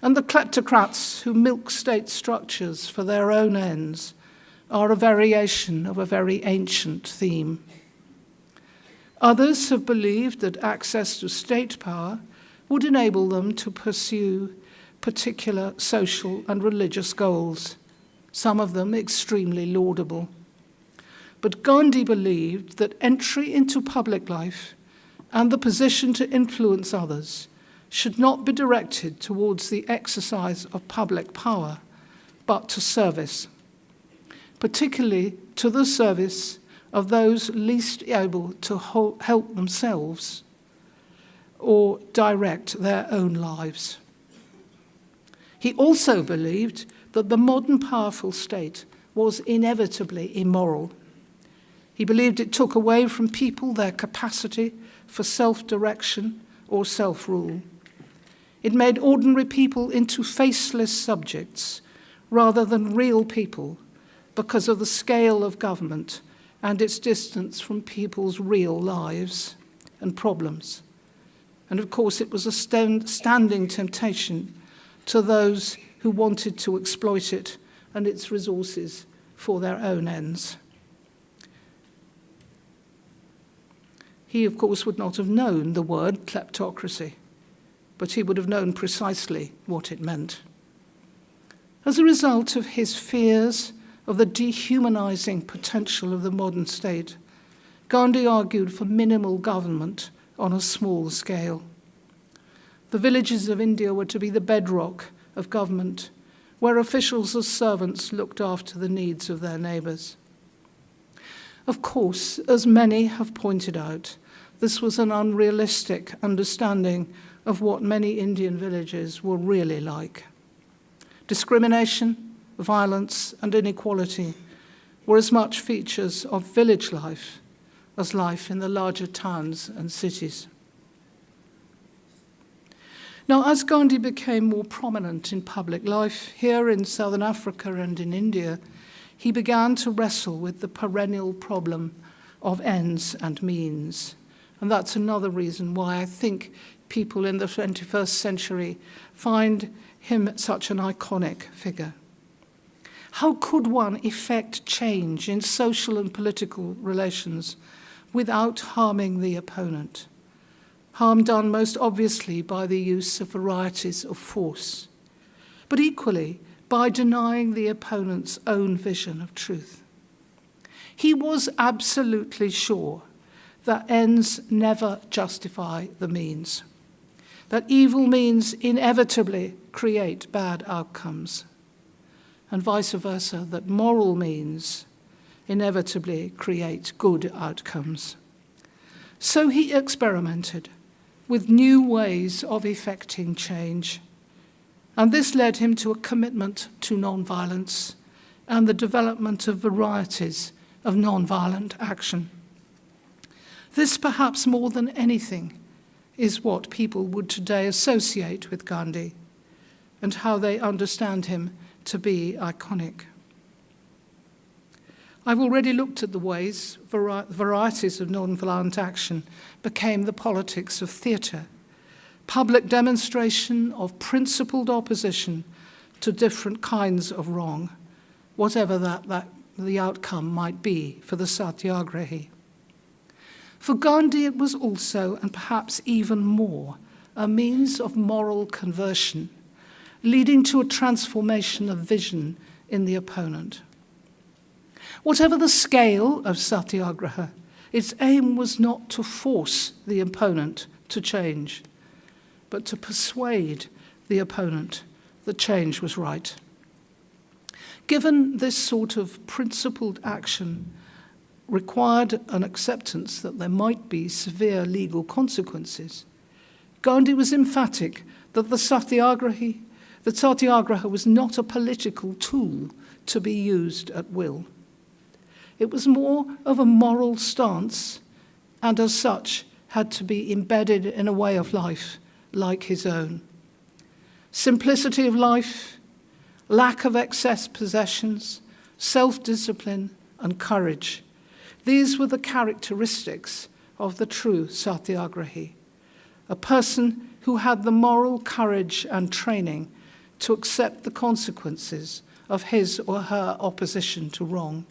and the kleptocrats who milk state structures for their own ends are a variation of a very ancient theme. Others have believed that access to state power would enable them to pursue particular social and religious goals, some of them extremely laudable. But Gandhi believed that entry into public life and the position to influence others should not be directed towards the exercise of public power, but to service, particularly to the service of those least able to help themselves or direct their own lives. He also believed that the modern powerful state was inevitably immoral. He believed it took away from people their capacity for self-direction or self-rule. It made ordinary people into faceless subjects rather than real people because of the scale of government and its distance from people's real lives and problems. And of course, it was a standing temptation to those who wanted to exploit it and its resources for their own ends. He, of course, would not have known the word kleptocracy, but he would have known precisely what it meant. As a result of his fears of the dehumanizing potential of the modern state, Gandhi argued for minimal government on a small scale. The villages of India were to be the bedrock of government, where officials as servants looked after the needs of their neighbours. Of course, as many have pointed out, this was an unrealistic understanding of what many Indian villages were really like. Discrimination, violence, and inequality were as much features of village life as life in the larger towns and cities. Now, as Gandhi became more prominent in public life here in Southern Africa and in India, he began to wrestle with the perennial problem of ends and means. And that's another reason why I think people in the 21st century find him such an iconic figure. How could one effect change in social and political relations without harming the opponent? Harm done most obviously by the use of varieties of force, but equally by denying the opponent's own vision of truth. He was absolutely sure that ends never justify the means, that evil means inevitably create bad outcomes, and vice versa, that moral means inevitably create good outcomes. So he experimented with new ways of effecting change, and this led him to a commitment to non-violence and the development of varieties of non-violent action. This, perhaps more than anything, is what people would today associate with Gandhi and how they understand him to be iconic. I've already looked at the ways varieties of non-violent action became the politics of theatre, public demonstration of principled opposition to different kinds of wrong, whatever the outcome might be for the Satyagrahi. For Gandhi, it was also, and perhaps even more, a means of moral conversion, leading to a transformation of vision in the opponent. Whatever the scale of Satyagraha, its aim was not to force the opponent to change, but to persuade the opponent that change was right. Given this sort of principled action required an acceptance that there might be severe legal consequences, Gandhi was emphatic that the Satyagraha was not a political tool to be used at will. It was more of a moral stance, and as such had to be embedded in a way of life like his own. Simplicity of life, lack of excess possessions, self-discipline, and courage. These were the characteristics of the true Satyagrahi, a person who had the moral courage and training to accept the consequences of his or her opposition to wrong.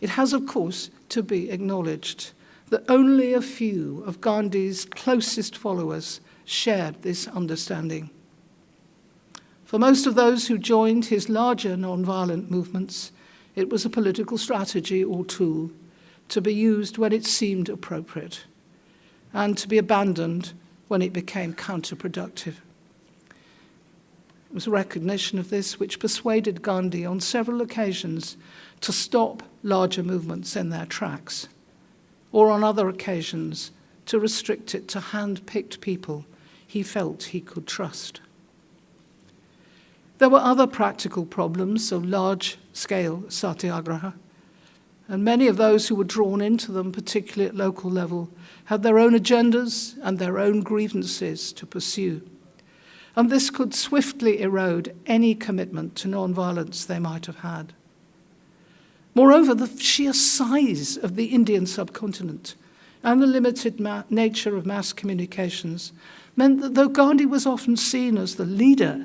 It has, of course, to be acknowledged that only a few of Gandhi's closest followers shared this understanding. For most of those who joined his larger non-violent movements, it was a political strategy or tool to be used when it seemed appropriate and to be abandoned when it became counterproductive. It was a recognition of this which persuaded Gandhi on several occasions to stop larger movements in their tracks, or on other occasions to restrict it to hand-picked people he felt he could trust. There were other practical problems of large-scale satyagraha, and many of those who were drawn into them, particularly at local level, had their own agendas and their own grievances to pursue. And this could swiftly erode any commitment to non-violence they might have had. Moreover, the sheer size of the Indian subcontinent and the limited nature of mass communications meant that though Gandhi was often seen as the leader,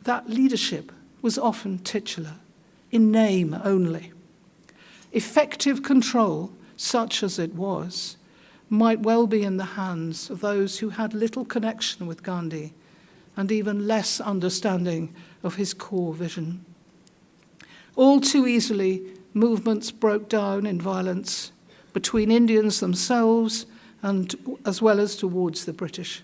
that leadership was often titular, in name only. Effective control, such as it was, might well be in the hands of those who had little connection with Gandhi and even less understanding of his core vision. All too easily, movements broke down in violence between Indians themselves and as well as towards the British,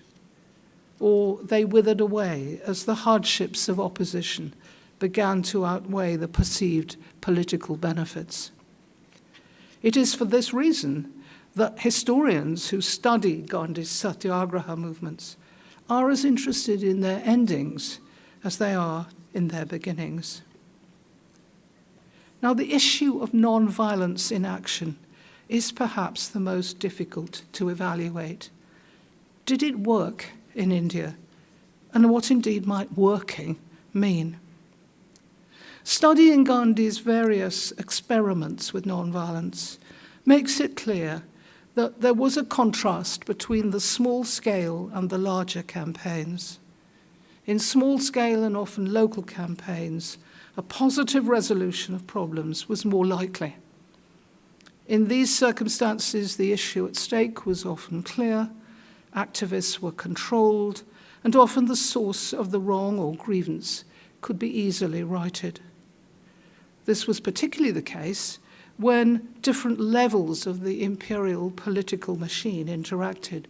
or they withered away as the hardships of opposition began to outweigh the perceived political benefits. It is for this reason that historians who study Gandhi's satyagraha movements are as interested in their endings as they are in their beginnings. Now, the issue of non-violence in action is perhaps the most difficult to evaluate. Did it work in India? And what indeed might working mean? Studying Gandhi's various experiments with non-violence makes it clear that there was a contrast between the small scale and the larger campaigns. In small scale and often local campaigns, a positive resolution of problems was more likely. In these circumstances, the issue at stake was often clear, activists were controlled, and often the source of the wrong or grievance could be easily righted. This was particularly the case when different levels of the imperial political machine interacted.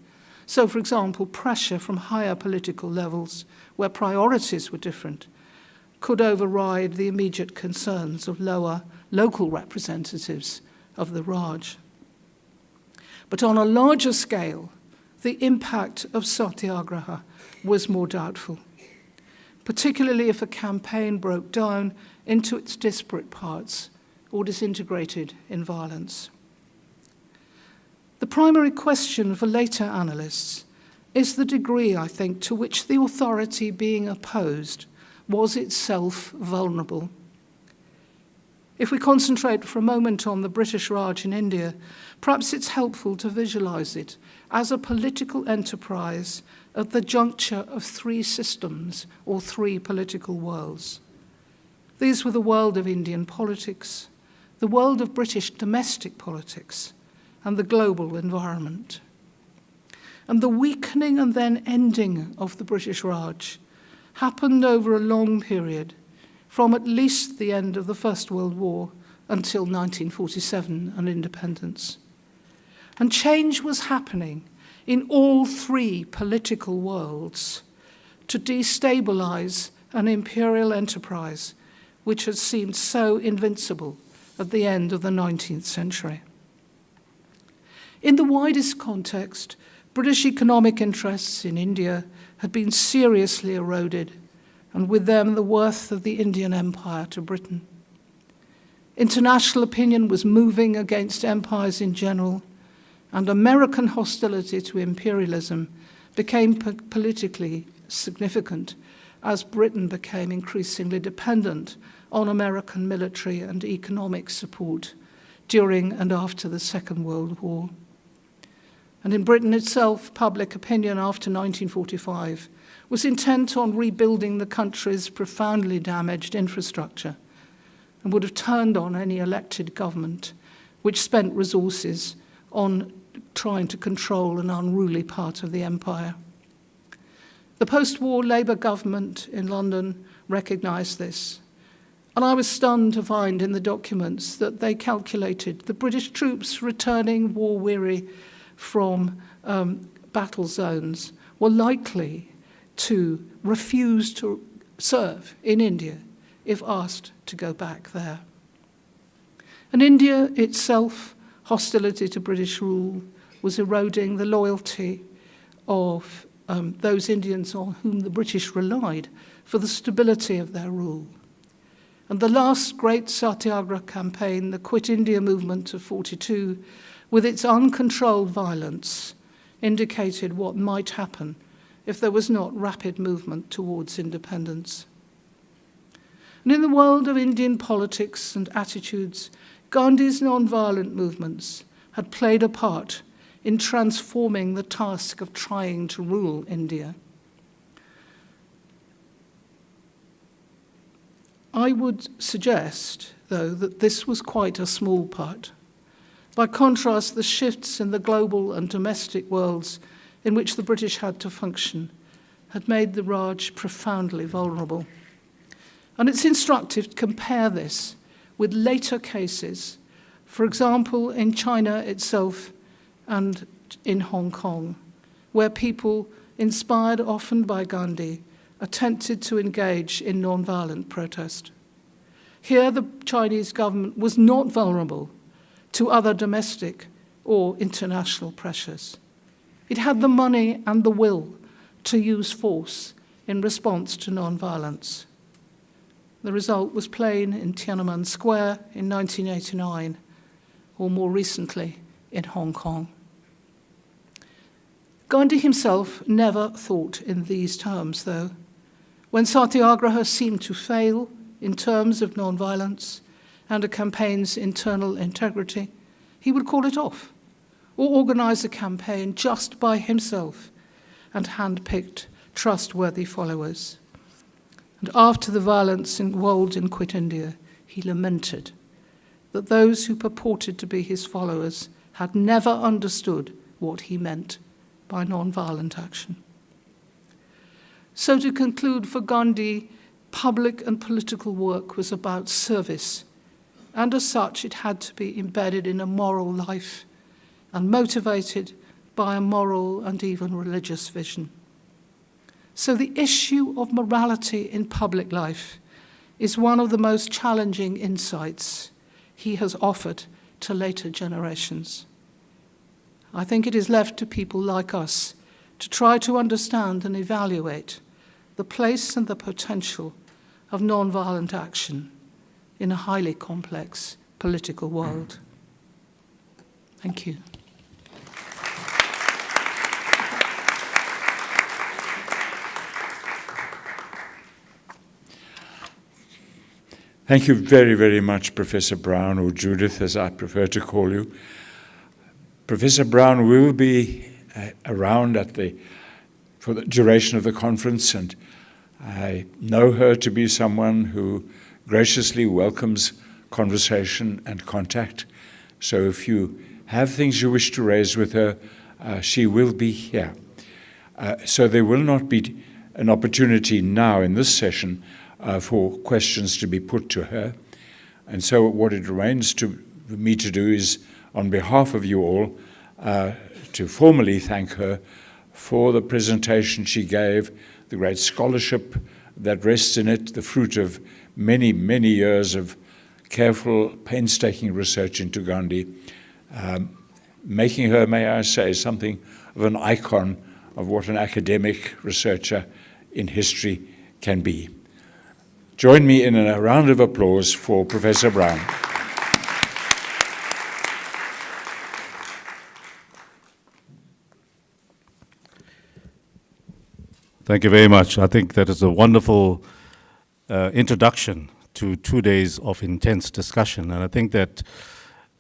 So, for example, pressure from higher political levels, where priorities were different, could override the immediate concerns of lower local representatives of the Raj. But on a larger scale, the impact of satyagraha was more doubtful, particularly if a campaign broke down into its disparate parts or disintegrated in violence. The primary question for later analysts is the degree, I think, to which the authority being opposed was itself vulnerable. If we concentrate for a moment on the British Raj in India, perhaps it's helpful to visualize it as a political enterprise at the juncture of three systems or three political worlds. These were the world of Indian politics, the world of British domestic politics, and the global environment. And the weakening and then ending of the British Raj happened over a long period, from at least the end of the First World War until 1947 and independence. And change was happening in all three political worlds to destabilize an imperial enterprise which had seemed so invincible at the end of the 19th century. In the widest context, British economic interests in India had been seriously eroded, and with them the worth of the Indian Empire to Britain. International opinion was moving against empires in general, and American hostility to imperialism became politically significant as Britain became increasingly dependent on American military and economic support during and after the Second World War. And in Britain itself, public opinion after 1945 was intent on rebuilding the country's profoundly damaged infrastructure and would have turned on any elected government which spent resources on trying to control an unruly part of the empire. The post-war Labour government in London recognised this, and I was stunned to find in the documents that they calculated the British troops returning war-weary from battle zones were likely to refuse to serve in India if asked to go back there. And India itself, hostility to British rule was eroding the loyalty of those Indians on whom the British relied for the stability of their rule. And the last great Satyagraha campaign, the Quit India movement of 42, with its uncontrolled violence, indicated what might happen if there was not rapid movement towards independence. And in the world of Indian politics and attitudes, Gandhi's non-violent movements had played a part in transforming the task of trying to rule India. I would suggest, though, that this was quite a small part. By contrast, the shifts in the global and domestic worlds in which the British had to function had made the Raj profoundly vulnerable. And it's instructive to compare this with later cases, for example, in China itself and in Hong Kong, where people, inspired often by Gandhi, attempted to engage in non-violent protest. Here, the Chinese government was not vulnerable to other domestic or international pressures. It had the money and the will to use force in response to non-violence. The result was plain in Tiananmen Square in 1989, or more recently in Hong Kong. Gandhi himself never thought in these terms, though. When Satyagraha seemed to fail in terms of non-violence and a campaign's internal integrity, he would call it off or organize a campaign just by himself and hand-picked trustworthy followers. And after the violence involved in Quit India, he lamented that those who purported to be his followers had never understood what he meant by non-violent action. So to conclude, for Gandhi, public and political work was about service, and as such it had to be embedded in a moral life and motivated by a moral and even religious vision. So the issue of morality in public life is one of the most challenging insights he has offered to later generations. I think it is left to people like us to try to understand and evaluate the place and the potential of non-violent action in a highly complex political world. Thank you. Thank you very, very much, Professor Brown, or Judith, as I prefer to call you. Professor Brown will be around for the duration of the conference, and I know her to be someone who graciously welcomes conversation and contact. So if you have things you wish to raise with her, she will be here. So there will not be an opportunity now in this session for questions to be put to her. And so what it remains for me to do is, on behalf of you all, to formally thank her for the presentation she gave, the great scholarship that rests in it, the fruit of many, many years of careful, painstaking research into Gandhi, making her, may I say, something of an icon of what an academic researcher in history can be. Join me in a round of applause for Professor Brown. Thank you very much. I think that is a wonderful introduction to 2 days of intense discussion. And I think that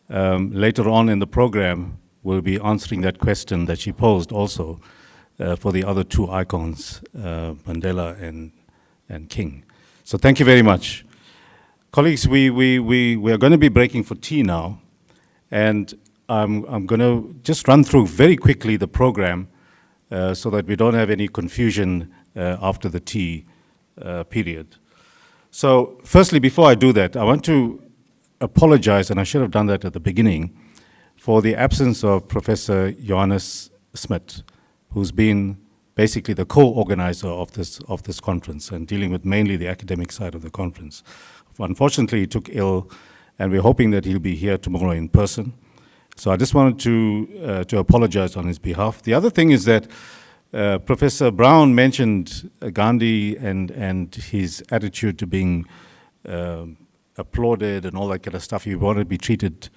later on in the program, we'll be answering that question that she posed also for the other two icons, Mandela and King. So thank you very much. Colleagues, we are going to be breaking for tea now. And I'm going to just run through very quickly the program so that we don't have any confusion after the tea period. So firstly, before I do that, I want to apologize, and I should have done that at the beginning, for the absence of Professor Johannes Smit, who's been basically the co-organizer of this conference and dealing with mainly the academic side of the conference. Unfortunately, he took ill, and we're hoping that he'll be here tomorrow in person. So I just wanted to apologize on his behalf. The other thing is that Professor Brown mentioned Gandhi and his attitude to being applauded and all that kind of stuff. He wanted to be treated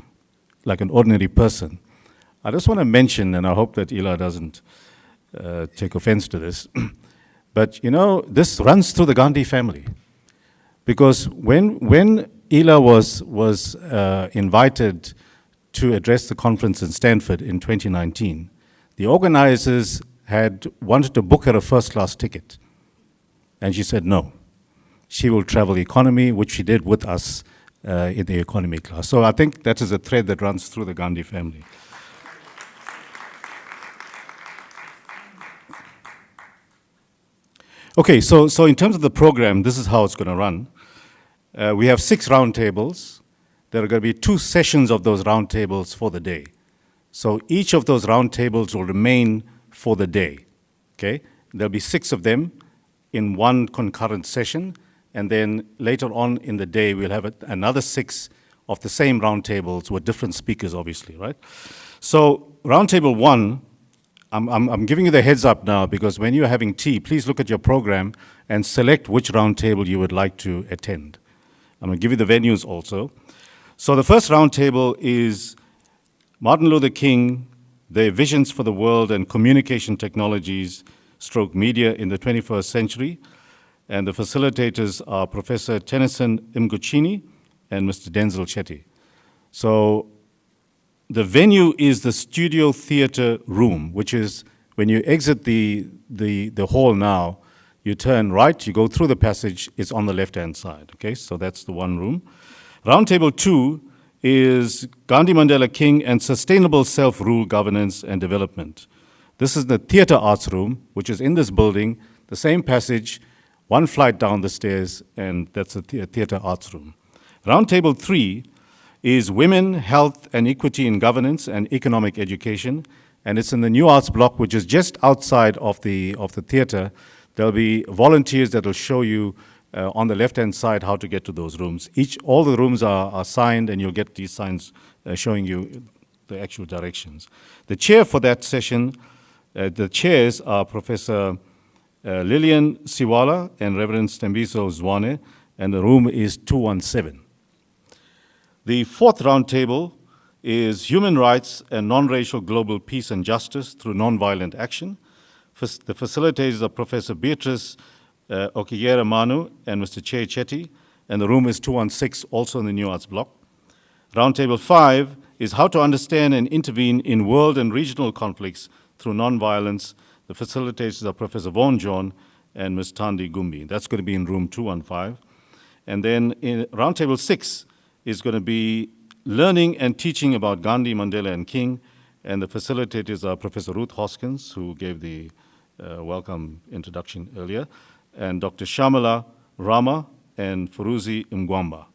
like an ordinary person. I just want to mention, and I hope that Ila doesn't take offense to this, but you know, this runs through the Gandhi family. Because when Ila was invited to address the conference in Stanford in 2019, the organizers had wanted to book her a first-class ticket. And she said no. She will travel economy, which she did with us in the economy class. So I think that is a thread that runs through the Gandhi family. Okay, so in terms of the program, this is how it's going to run. We have 6 roundtables. There are going to be 2 sessions of those roundtables for the day. So each of those roundtables will remain for the day, okay? There'll be 6 of them in one concurrent session, and then later on in the day, we'll have another 6 of the same roundtables with different speakers, obviously, right? So roundtable 1, I'm giving you the heads up now, because when you're having tea, please look at your program and select which roundtable you would like to attend. I'm going to give you the venues also. So the first roundtable is Martin Luther King, Their Visions for the World and Communication Technologies / Media in the 21st Century. And the facilitators are Professor Tennyson Mguchini and Mr. Denzel Chetty. So the venue is the Studio Theatre Room, which is when you exit the hall now, you turn right, you go through the passage, it's on the left-hand side, okay? So that's the one room. Roundtable 2 is Gandhi, Mandela, King, and Sustainable Self-Rule Governance and Development. This is the Theatre Arts Room, which is in this building, the same passage, 1 flight down the stairs, and that's the Theatre Arts Room. Roundtable 3 is Women, Health, and Equity in Governance and Economic Education, and it's in the New Arts Block, which is just outside of the theatre. There'll be volunteers that will show you on the left-hand side how to get to those rooms. All the rooms are signed, and you'll get these signs showing you the actual directions. The chair for that session, the chairs are Professor Lillian Siwala and Reverend Stembiso Zwane, and the room is 217. The 4th roundtable is Human Rights and Non-Racial Global Peace and Justice through Nonviolent Action. The facilitators are Professor Beatrice Okigera Manu and Mr. Che Chetty, and the room is 216, also in the New Arts block. Roundtable 5 is how to understand and intervene in world and regional conflicts through nonviolence. The facilitators are Professor Vaughan John and Ms. Thandi Gumbi. That's going to be in room 215. And then in Roundtable 6 is going to be learning and teaching about Gandhi, Mandela, and King. And the facilitators are Professor Ruth Hoskins, who gave the welcome introduction earlier, and Dr. Shamala Rama and Furuzi Mgwamba.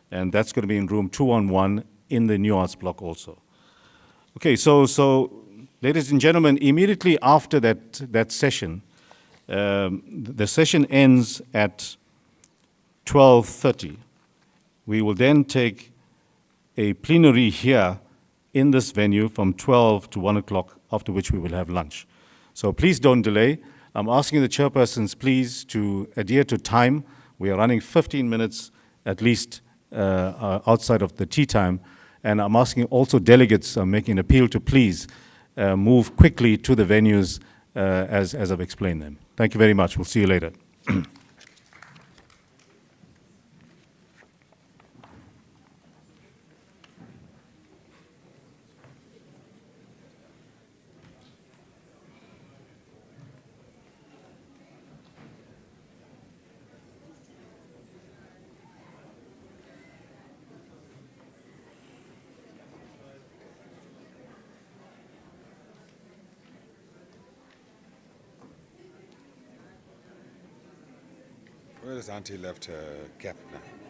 And that's going to be in room 211 in the New Arts block also. Okay, so ladies and gentlemen, immediately after that session, the session ends at 12:30. We will then take a plenary here in this venue from 12 to 1 o'clock, after which we will have lunch. So please don't delay. I'm asking the chairpersons, please, to adhere to time. We are running 15 minutes at least outside of the tea time. And I'm asking also delegates, I'm making an appeal to please move quickly to the venues as I've explained them. Thank you very much. We'll see you later. Where has Auntie left her cap now?